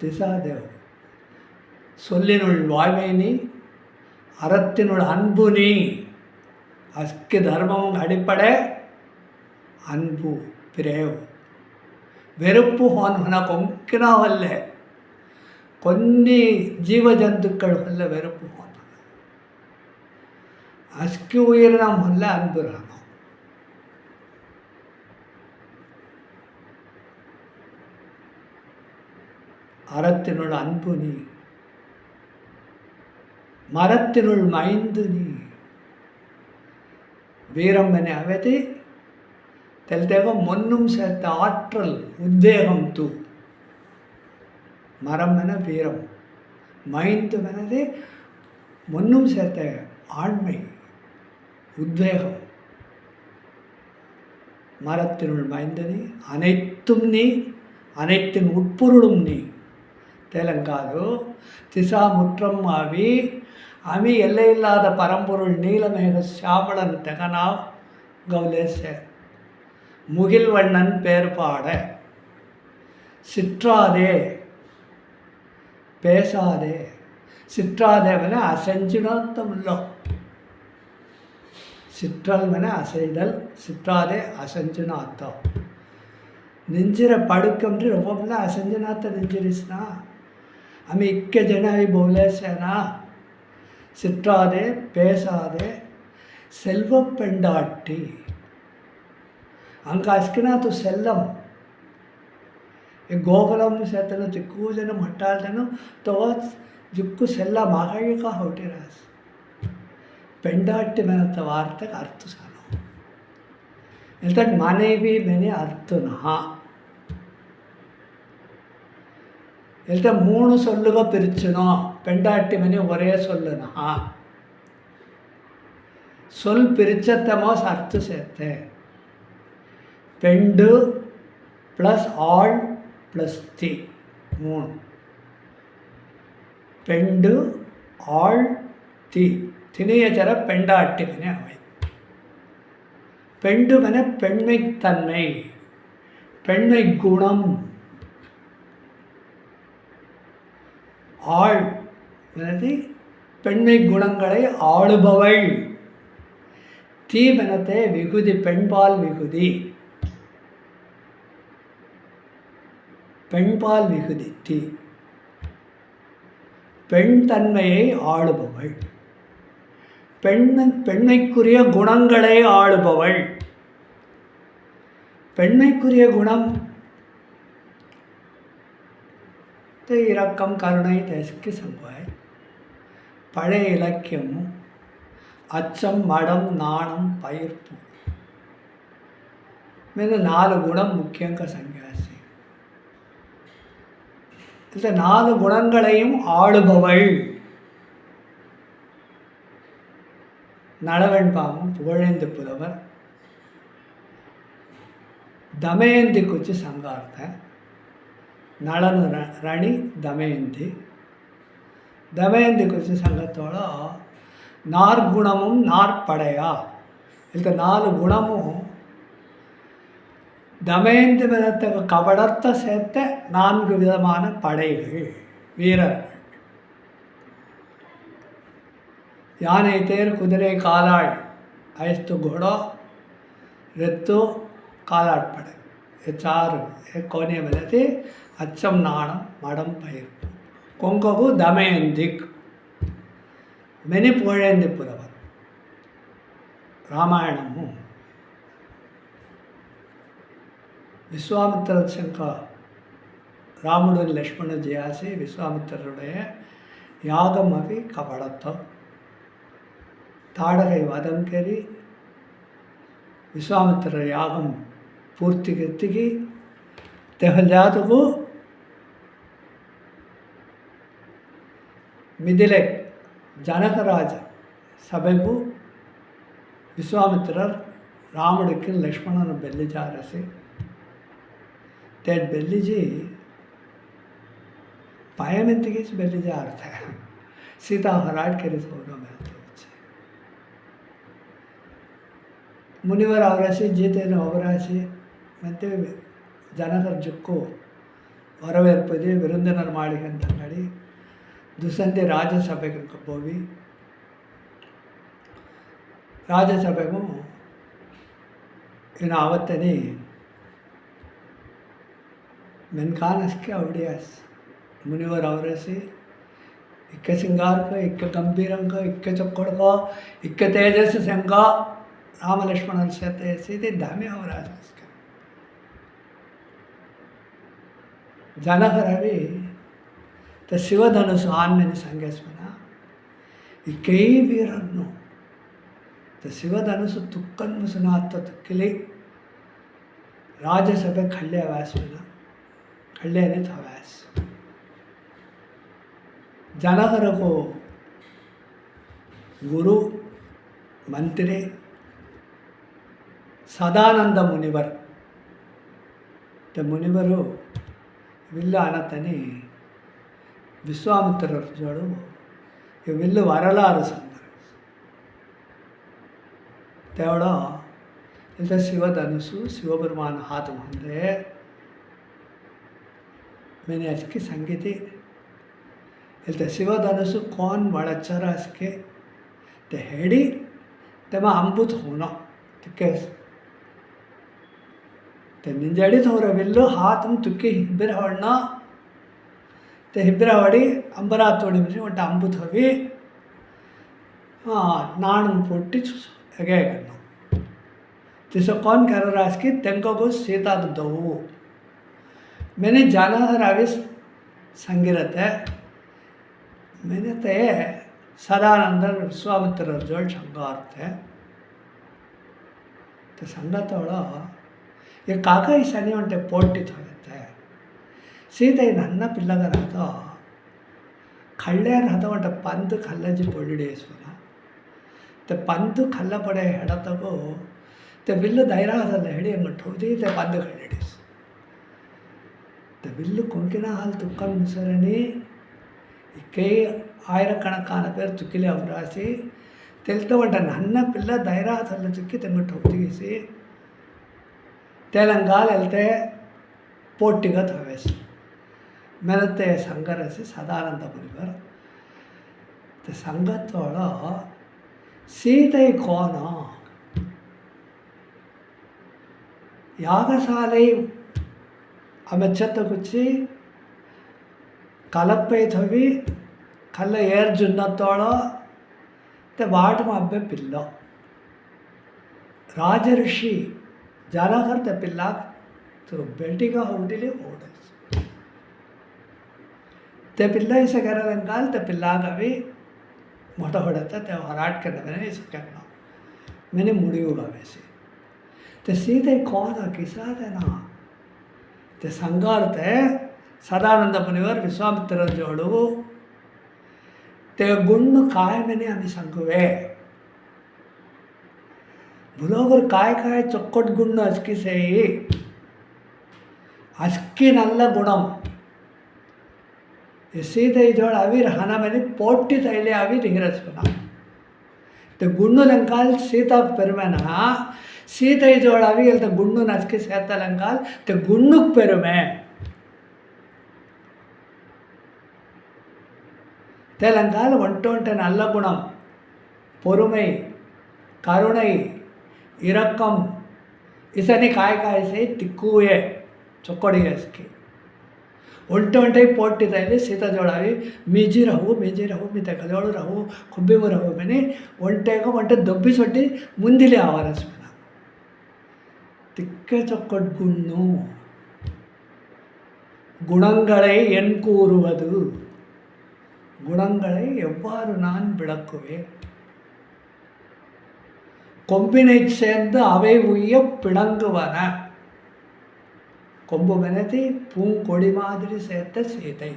திசாதேவ் சொல்லினுள் வாய்மை நீ அறத்தினுள் அன்பு நீ அஸ்கி தர்மமும் அடிப்படை அன்பு பிரேவ் வெறுப்பு ಹೊನ ಕೊಂಕಿನ ವಲ್ಲೆ కొన్ని ಜೀವಜಂತುಗಳ ವಲ್ಲ வெறுப்பு ಹೊನ ಅಸ್ಕಿ ಉಯಿರಿನ ವಲ್ಲ ಅನ್ಬು ರಾಮ அறத்தினுள் அன்பு நீ மரத்தினுள் மைந்து நீ வீரம் என அவதி தெல்தேகம் மொன்னும் சேர்த்த ஆற்றல் உத்வேகம் தூ மரம் என வீரம் மைந்து எனது மொன்னும் சேர்த்த ஆண்மை உத்வேகம் மரத்தினுள் மைந்து நீ அனைத்தும் நீ அனைத்தின் உட்பொருளும் நீ தேலங்காது திசா முற்றம் ஆவி அமி எல்லையில்லாத பரம்பொருள் நீலமேக சாமளன் தெகனா கௌலேச முகில் வண்ணன் பேர் பாட சிற்றாதே பேசாதே சிற்றாதேவன அசஞ்சுனாத்தமுள்ளோ சிற்றல் மன அசைதல் சிற்றாதே அசஞ்சுனாத்தம் ನೆಂಜಿರ ಪಡುಕಂದ್ರೆ ಒಬ್ಬೊಬ್ಬನ ಅಸಂಜನಾಥ ನೆಂಜಿರಿಸ್ನ ಆಮೇಲೆ ಇಕ್ಕೆ ಜನ ಬೋಲೇಸೇನಾ ಸಿಟ್ಟಾದೆ பேசாதே செல்வ பெண்டாட்டி अंक अस्किना तो सेल्लम गोकुलम सेतनु तिक्कूजन मट्टालनु तो जुक्कु सेल्ला मागाई का होटिरास पेंडाट्टी मेनत वार्तक अर्थ सानो इल्तक मानेवी मेने अर्थ नहा इल्त मूणु सोल्लुगा पिरिचुनो पेंडाट्टी मेने ओरे सोल्लु नहा सोल पिरिचत्तमो अर्थ सेते पेंडु प्लस आल प्लस ती मूणु पेंडु आल ती तिनियचर पेंडाट्टी मेने अवै பெண்டு என பெண்மை தன்மை பெண்மை குணம் ஆள் எனது பெண்மை குணங்களை ஆளுபவள் தீவனத்தை விகுதி பெண்பால் விகுதி பெண்பால் விகுதி தீ பெண் தன்மையை ஆளுபவள் பெண்மைக்குரிய குணங்களை ஆளுபவள் பெண்மைக்குரிய குணம் இரக்கம் கருணை தேசக்கு சம்பவாய் பழைய இலக்கியமும் அச்சம் மடம் நாணம் பயிர்ப்பு మీద 4 గుణం ముఖ్యంగా సన్యాసి இந்த 4 குணங்களையும் ஆளுபவள் నడవెంపాము పుగళేంది పులవర్ దమయంతికి వచ్చి సంగార్త నళను ರಣಿ ದಮಯಂತಿ ದಮಯಂತಿకి వచ్చి ಸಂಗத்தோட நார்குணமும் நாற்படையா இதுக்கு 4 குணமும் தமயந்தி விதத்துக்கு கவடத்தை சேர்த்த 4 விதமான படைகள் வீரர்கள் யானை தேர் குதிரை காலாள் ஐஸ்து घोड़ो ரெத்து காலாட்படை चार कोने मिलते अच्चम नाणम मडम पयर कोंकगु दमयंतिक मेनि पुगळेंदि पुलवर रामायणमु विश्वामित्र शंक रामुडु लक्ष्मण जयासी विश्वामित्रुடைய यागम अभी कपड़तो ताड़गै वदम केरी विश्वामित्र यागम पूर्तिगेत्तिगी तेहल्जातुगु ಮಿಥಿಲೆ ಜನಕರಾಜ ಸಭೆಗೂ ವಿಶ್ವಾಮಿತ್ರர் ராமனுக்கு லக்ஷ்மணன் பெல்லிஜா அரசு तेट बेल्लीजी पायमेंतिगे बेल्लीजा अर्थ है सीता हराट के होगा में मुनिवर आवरासी जीतेनु आवरासी ಮತ್ತೆ ಜನಕರ ಜುಕ್ಕು ಹೊರವೇರ್ಪದಿ ವಿರುಂದನರ್ ಮಾಡಿಕಂತ ನಡಿ ದುಸಂದೆ ರಾಜ್ಯಸಭೆಗೆ ಹೋಗಿ ರಾಜ್ಯಸಭೆಗೂ ಇನ್ನು ಆವತ್ತನೇ मेनकानसके अवडियास मुनिवर आवरसी इक्के सिंगार को इक्के गंभीरं को इक्के चक्कड़ को इक्के तेजस संगा राम लक्ष्मण से सीधे धामे आवराज जनकर अभी तो शिवधनुष आन्मेनि संगेस्मना इक्के वीरन्नु तो शिवधनुष तुक्कन मुसनाथ तुक्किली राज्यसभे खल्ले व्यासमना कल्याण थवास जनकर को गुरु मंत्री सदानंद मुनिवर ते मुनिवरु विल्ल अनतनी विश्वामित्र जोड़ो ये विल्ल वरलार संदर तेवड़ा इल्त शिवधनुषु शिवबेरुमान हाथ मुंदे मैंने इसकी संगीति इल्ते शिवधनुष कौन बड़चर इसके ते हेडी ते मैं अंबुत होना तिक्के ते निंजड़ी थोड़ा विल्लो हाथ में तुक्की हिब्बिर हवड़ना ते हिब्बिर हवड़ी अंबरा तोड़ी में वंट अंबुत हवी नाण पोटी हेगे करना तिसो कौन कर रहा इसकी तेंको को सीता दो मैंने जाना है राविस संगिरत है मैंने ते सदानंद विश्वामित्र जोड़ संगार्थ है तो संगतोड़ा ये काका ही सनी उन्टे पोटी थोड़ते हैं सीता ही नन्ना पिल्ला का रहता खल्ले रहता उन्टे पंत खल्ला जी पोड़ी डेस बना तो पंत खल्ला पड़े हेड़ा तो को तो बिल्लो दायरा था लहड़ी अंगट होती तो पंत खल्ले डेस विल्लु कुंकिना हाल तुक्कल मुसरनी इक्के आयरकणक्कान पेर तुक्किले अवरासी तेलते वंट नन्न पिल्ल धैर्य तल्ल तुक्की तेंगट होतिगिसी तेलंगाल एल्ते पोट्टिगत हवेस मेनते संगरसी सदानंद मुनिवर ते संगतोಳ सीतै कोन यागशाले अमेच्छत कुची कलपे थवी कल एर जुन्नतोड़ा ते वाट में अब्बे पिल्लो राजऋषि जाना करते पिल्ला तो बेटी का होटली ओडे ते पिल्ला इसे कर रंगाल ते पिल्ला का भी मोटा होड़ता ते हराट करने मैंने इसे करना मैंने मुड़ी होगा वैसे ते सीधे कौन किसा देना ते संगार्थ है सदानंद मुनिवर विश्वामित्र जोड़ो ते गुण काय मैंने हमें संगवे बुलोगर काय काय चोक्कट गुण अस्की से अस्की नल्ल गुणम सीधे जोड़ अवीर हना मैंने पोटी तैले अवीर हिरस बना ते गुण लंकाल सीता पेरमेना सीते जोड़ अवी तो गुण्डु नचकी सेता लंकाल ते गुण्डुक पेरुमे तेलंगाल वंटोंटे नल्ल गुणम पोरुमै करुणै इरक्कम इसनी काय काय से तिक्कुए चोक्कड़ी इसकी उल्टे पोटी तैली सीता जोड़ावी मीजी रहू मी तेकजोड़ रहू खुब्बीमु रहू मैंने उल्टेगा वंटे दब्बी सोटी मुंदिले आवारस तिक्के चोक्कट गुण्णु गुणंगळे एन कूरुवदु गुणंगळे एव्वारु नान बिळक्कुवे कोंबिनै சேர்ந்து அவை உய்ய பிணங்குவன கொம்பு மெனதி பூங்கொடி மாதிரி சேர்த்த சீதை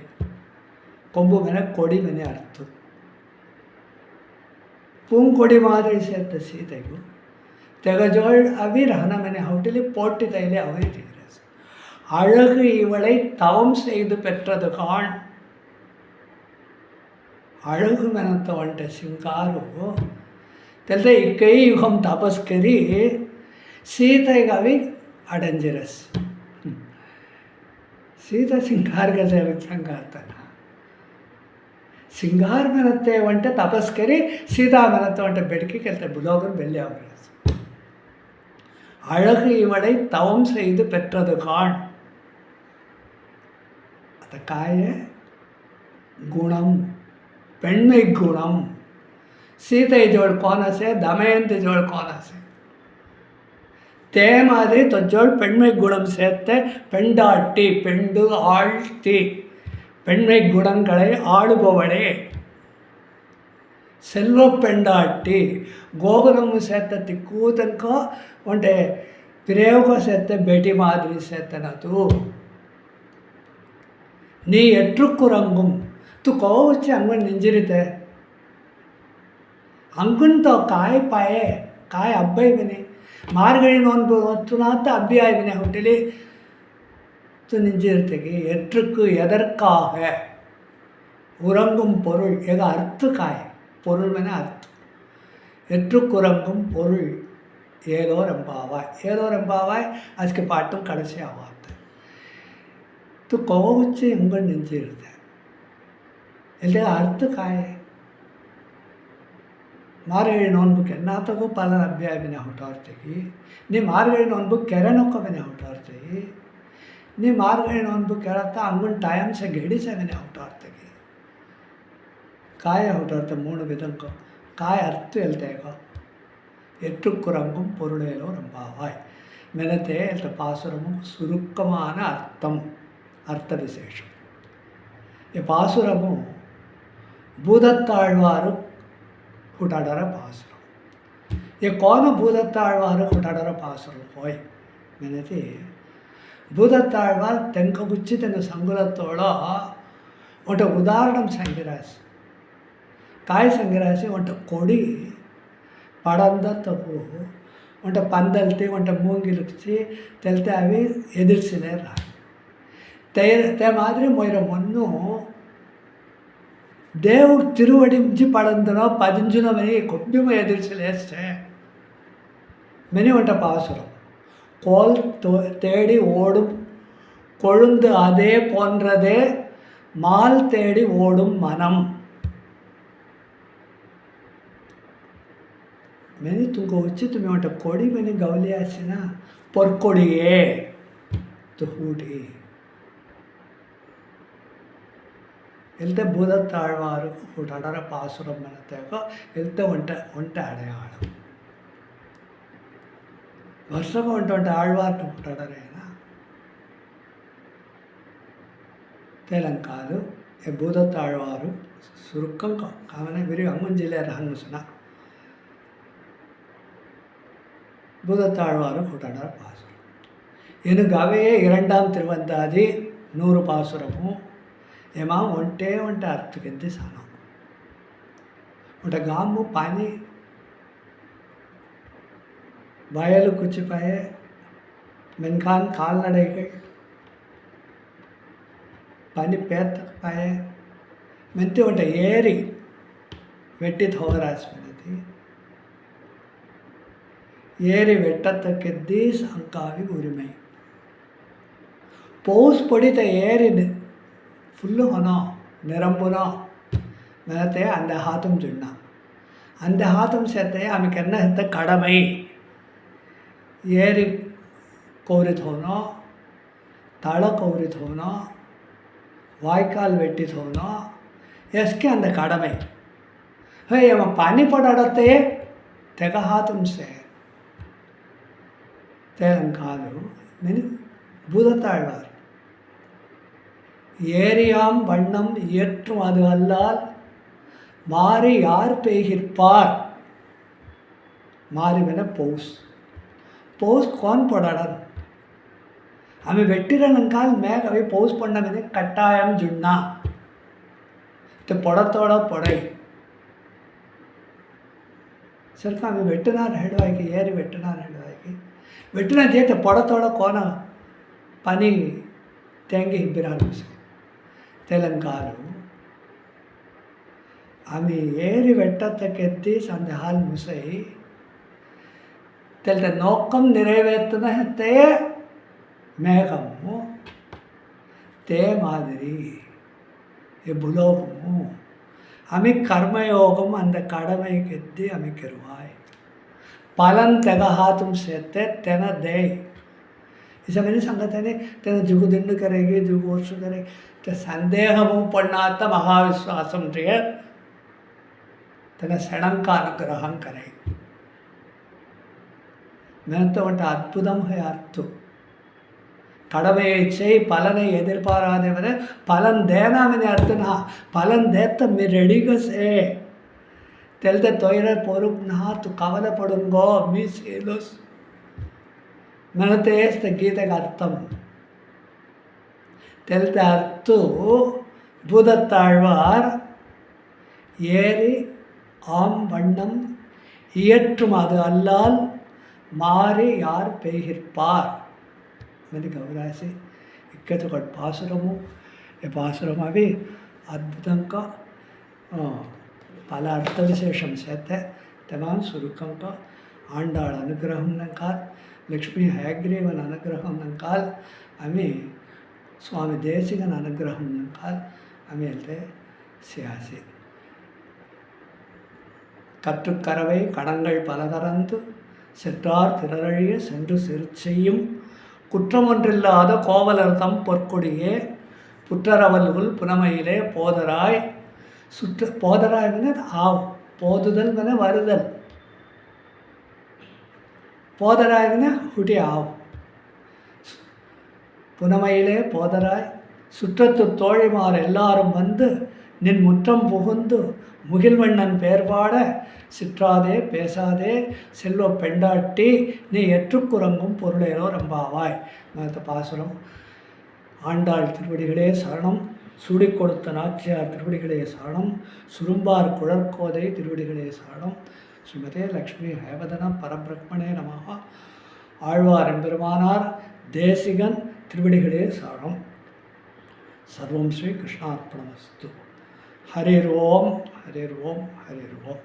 கொம்பு மென கொடி மென அர்த்தம் பூங்கொடி மாதிரி சேர்த்த சீதைಗೂ தெகஜோள் அவிர் ஹனமென ஹவுட்டிலி போட்டி தைலே அவரை தீரஸ் அழகு இவளை தவம் செய்து பெற்றது காண். அழகு மெனத்தவன்ட்ட சிங்காರು தெல்ல இக்கை யுகம் தபஸ்கரி சீதை கவி அடைஞ்சிரஸ். సీత సింగార్గా సంగార్తన సింగార్ మెనತ್ತೆ వంటే తపస్కరి సీతా మెనತ್ತೆ వంటే ಬೆಡಕಿಗೆ ಹೇಳ್ತಾರೆ புலோகன் வெள்ளி அவராஸ். அழகு இவளை தவம் செய்து பெற்றது காண். அந்த காய குணம் பெண்மை குணம். சீதை ஜோள் கோனசே தமயந்தி ஜோள் கோனசே தே மாதிரி தொஜோள் பெண்மை குணம் சேர்த்த பெண்டாட்டி பெண்டு ஆழ்த்தி பெண்மை குணங்களை ஆளுபவளே செல்வ பெண்டாட்டி ಗೋಕುಲము சேர்த்த திக்கூதன்கோ ஒன்றை பிரயோக சேர்த்த பேட்டி மாதிரி சேர்த்தனது. நீ எற்றுக்குறங்கும் ತು ಕೋವಚ್ಚಿ ಅಂಗನ್ ನಿಂಜಿರಿತೆ ಅಂಗುಂತ ಕಾಯಿ ಪಾಯೆ ಕಾಯಿ ಅಬ್ಬಾಯಿ ಬಿನೆ ಮಾರ್ಗಳಿ ನೋನ್ಬು ಹೊತ್ತುನಾತ ಅಬ್ಬಿಯಾಯಿ ಬಿನೆ ಹುಟ್ಟಿಲಿ ತು நிஞ்சிருத்தகி எற்றுக்கு எதற்காக உறங்கும் பொருள் எக அர்த்த காய் பொருள் மேன அர்த்தம் எற்றுக்குறங்கும் பொருள் ஏதோ ரெம்பாவாய் அதுக்கு பாட்டும் கடைசி ஆவாத்து து கோவச்சு உங்கள் நெஞ்சிருத்த இல்லை ಅರ್ಥ ಕಾಯೆ ಮಾರ್ಗಳಿ ನೋನ್ಬುಕ್ ಎನ್ನಾತಗೂ ಪಾಲನ ಅಭ್ಯಾವಿನ ಹೊಟ್ಟೋರ್ತೀವಿ ನೀ ಮಾರ್ಗಳಿ ನೋನ್ಬುಕ್ ಕೆರೆ ನೊಕ್ಕೊಬಿನ ಹೊಟ್ಟೋರ್ತೀವಿ ನೀ ಮಾರ್ಗಳಿ ನೋನ್ಬುಕ್ ಕೆರತ್ತ ಅಂಗುನ್ ಟೈಮ್ ಸೆ ಗೆಡಿಸವಿನ ಹೊಟ್ಟೋರ್ತೀವಿ காய ಹೊಟ್ಟೋರ್ತೆ மூணு விதங்கோ காய் அர்த்தம் எழுத்தேகோ எற்றுக்குறங்கும் பொருளேலோ ரம்பாவாய் மெனத்தே எழுத்த பாசுரமும் சுருக்கமான அர்த்தம் அர்த்த விசேஷம். பாசுரமும் ಭೂದತ್ತಾಳ್ವಾರು ಹುಟಾಡರ ಪಾಸುರ ये कौन ಭೂದತ್ತಾಳ್ವಾರು ಹುಟಾಡರ ಪಾಸುರ ಹೋಯ್ ಮೆನತಿ ಭೂದತ್ತಾಳ್ವಾರ್ ತೆಂಕ ಗುಚ್ಚಿ ತೆಂಗ ಸಂಗುಲತ್ತೋಳ ಒಟ್ಟ ಉದಾಹರಣಂ ಸಂಗಿರಾಸಿ ಕಾಯಿ ಸಂಗಿರಾಸಿ ಒಟ್ಟ ಕೊಡಿ ಪಡಂದ ತಗು ಒಟ್ಟ ಪಂದಲ್ತಿ ಒಟ್ಟ ಮೂಂಗಿಲಿಕ್ಸಿ ತೆಲ್ತೆ ಅವಿ ಎದುರಿಸಿದೆ ರಾ ತೇ ಮಾದಿರಿ ಮೊಯ್ರ ಮೊನ್ನು ದೇವ್ ತಿರುವಡಿಂಜಿ ಪಡಂದನೋ ಪದಿಂಜುನ ಮನಿ ಕೊಬ್ಬಿಮ ಎದುರಿಸಲೇಷ್ಟೇ மெனி ஒன்றை பாசுரம் கோல் தேடி ஓடும் கொழுந்து அதே போன்றதே மால் தேடி ஓடும் மனம் மெனி துங்க வச்சு தும்மி ஒன்றை கொடி மெனி கவலியாச்சுன்னா பொற்கொடியே துஹூடி ಎಲ್ತೆ ಭೂದತ್ತಾಳ್ವಾರು ಹುಟಾಡರ ಪಾಸುರಂ ಅನ್ನತ್ತೇಗೋ ಎಲ್ತೆ ಒಂಟೆ ಅಡೆಯಾಳು ವರ್ಷಕ್ಕೆ ಒಂಟೊಂಟೆ ಆಳ್ವಾರ್ನ ಹುಟಾಡರೇನ ತೆಲಂಕಾಲು ಎ ಭೂದತ್ತಾಳ್ವಾರು சுருக்கம் அவனை விரி அங்குஞ்சிலேர் ஹங்குசுனா பூதத்தாழ்வாரும் கூட்டாடார் பாசுரம் எனக்கு அவையே 2ஆம் திருவந்தாதி 100 பாசுரமும் एमा ಒಂಟೆ ಅರ್ಥಕ್ಕಿಂತ ಸಾನ ಒಂಟ ಗಾಮು ಪಾನಿ வயலு குச்சிப்பாய மென்கான் கால்நடைகள் பனி பேத்தப்பாய மென்த்தி ஒன்றை ஏறி வெட்டி தோராஸ்மினதி ஏறி வெட்டத்தக்கெத்தி அங்காவி உரிமை ಪೌಸ್ ಪಡಿತ ಏರಿ ಫುಲ್ಲು ಹೊನೋ ನಿರಂಬುನೋ மேலத்தை அந்த ஹாத்தும் சொன்னா அந்த ஹாத்தும் சேர்த்து அவனுக்கு என்ன சேர்த்த கடமை ஏறி கோரித் ಹೋನೋ தள கோரித் ಹೋನೋ வாய்க்கால் வெட்டித் ಹೋನೋ எஸ்கே அந்த கடமை ஹே அவன் பானி படாடத்தையே ತೆಗ ಹಾತುಂಸೆ ತೆಲಂಗಾಲು மெனு பூதத்தாழ்வார் ஏரியாம் வண்ணம் இயற்றும் அது அல்லால் மாறி யார் பெய்கிற்பார் மாறிவன பௌஸ் பௌஸ் கோன் போடாடன் அவன் வெட்டிரனங்கால் மேக அவை பௌஸ் பண்ணவனே கட்டாயம் ஜுண்ணா பொடத்தோட பொடை सरकामी वेटनार हेडवायकी ఏరి వెట్టనార్ हेडवायकी వెట్టిన చేత పొడతోడ కోన పని తెంగి హిబ్బిరాలు తెలంగాణ आमी ఏరి వెట్టతకెత్తి సందేహాలు ముసై తెల్తే నోక్కం నిరేవేత్తన తే మేఘము తే మాదిరి ये भूलोकमु हमें कर्मयोगम अंद कड़मे केद्दी हमें किरुवाय पालन तेगहातुम सेते तेन दे इसे मैंने संगतने तेन जुगु दिंड करेगी जुगु वर्ष करेगी ते संदेहमु पन्नात महाविश्वासम रे तेन सडंका अनुग्रहं करेगी मैं तो वंट अद्भुतम है अर्थ கடமையை செய் பலனை எதிர்பாராதவரை பலன் தேனாமினி அர்த்தனா பலன் தேத்த మీ రెడీగా సే తెల్తే తొయిర పొరుగు నా తు కవలపడుంగో మీ సేలోస్ మనతేస్తే గీతకు అర్థం తెల్తే అర్థు பூதத்தாழ்வார் ஏறி ஆம் வண்ணம் இயற்றும் அது அல்லால் மாறி யார் பெய்கிற்பார் मैंने गौरासी इक्के तो कट पासुरमु ये पासुरम अभी अद्भुतं का पल अर्थ विशेषम सेते तमाम सुरुकं का आंडाळ अनुग्रहं नंकाल लक्ष्मी हैग्रीवन अनुग्रहं नंकाल अमी स्वामी देशिकन अनुग्रहं नंकाल अमी अलते सियासी கற்றுக்கரவை கடங்கள் பல கறந்து செற்றார் திரழிய சென்று சிறுச்செய்யும் குற்றமொன்றில்லாத கோவலர்தம் பொற்கொடியே புற்றரவல்குள் புனமையிலே போதராய் சுற்று போதராய் ஆவ் போதுதல் வருதல் போதராய் ಹುಟಿ ஆவ் புனமையிலே போதராய் சுற்றத்து தோழிமார் எல்லாரும் வந்து நின் முற்றம் புகுந்து முகில்வண்ணன் பேர்பாட சிற்றாதே பேசாதே செல்வ பெண்டாட்டி நீ எற்றுக்குறங்கும் பொருளேனோ ரம்பாவாய் மற்ற பாசுரம் ஆண்டாள் திருவடிகளே சரணம் சூடி கொடுத்த நாச்சியார் திருவடிகளே சரணம் சுரும்பார் குழற்கோதை திருவடிகளே சரணம் ஸ்ரீமதே லக்ஷ்மி ஹேவதன பரபிரம்மணே நமஹ ஆழ்வார் எம்பெருமானார் தேசிகன் திருவடிகளே சரணம் சர்வம் ஸ்ரீ கிருஷ்ணார்ப்பணமஸ்து ஹரிர் ஓம் ஹரிர் ஓம் ஹரிர் ஓம்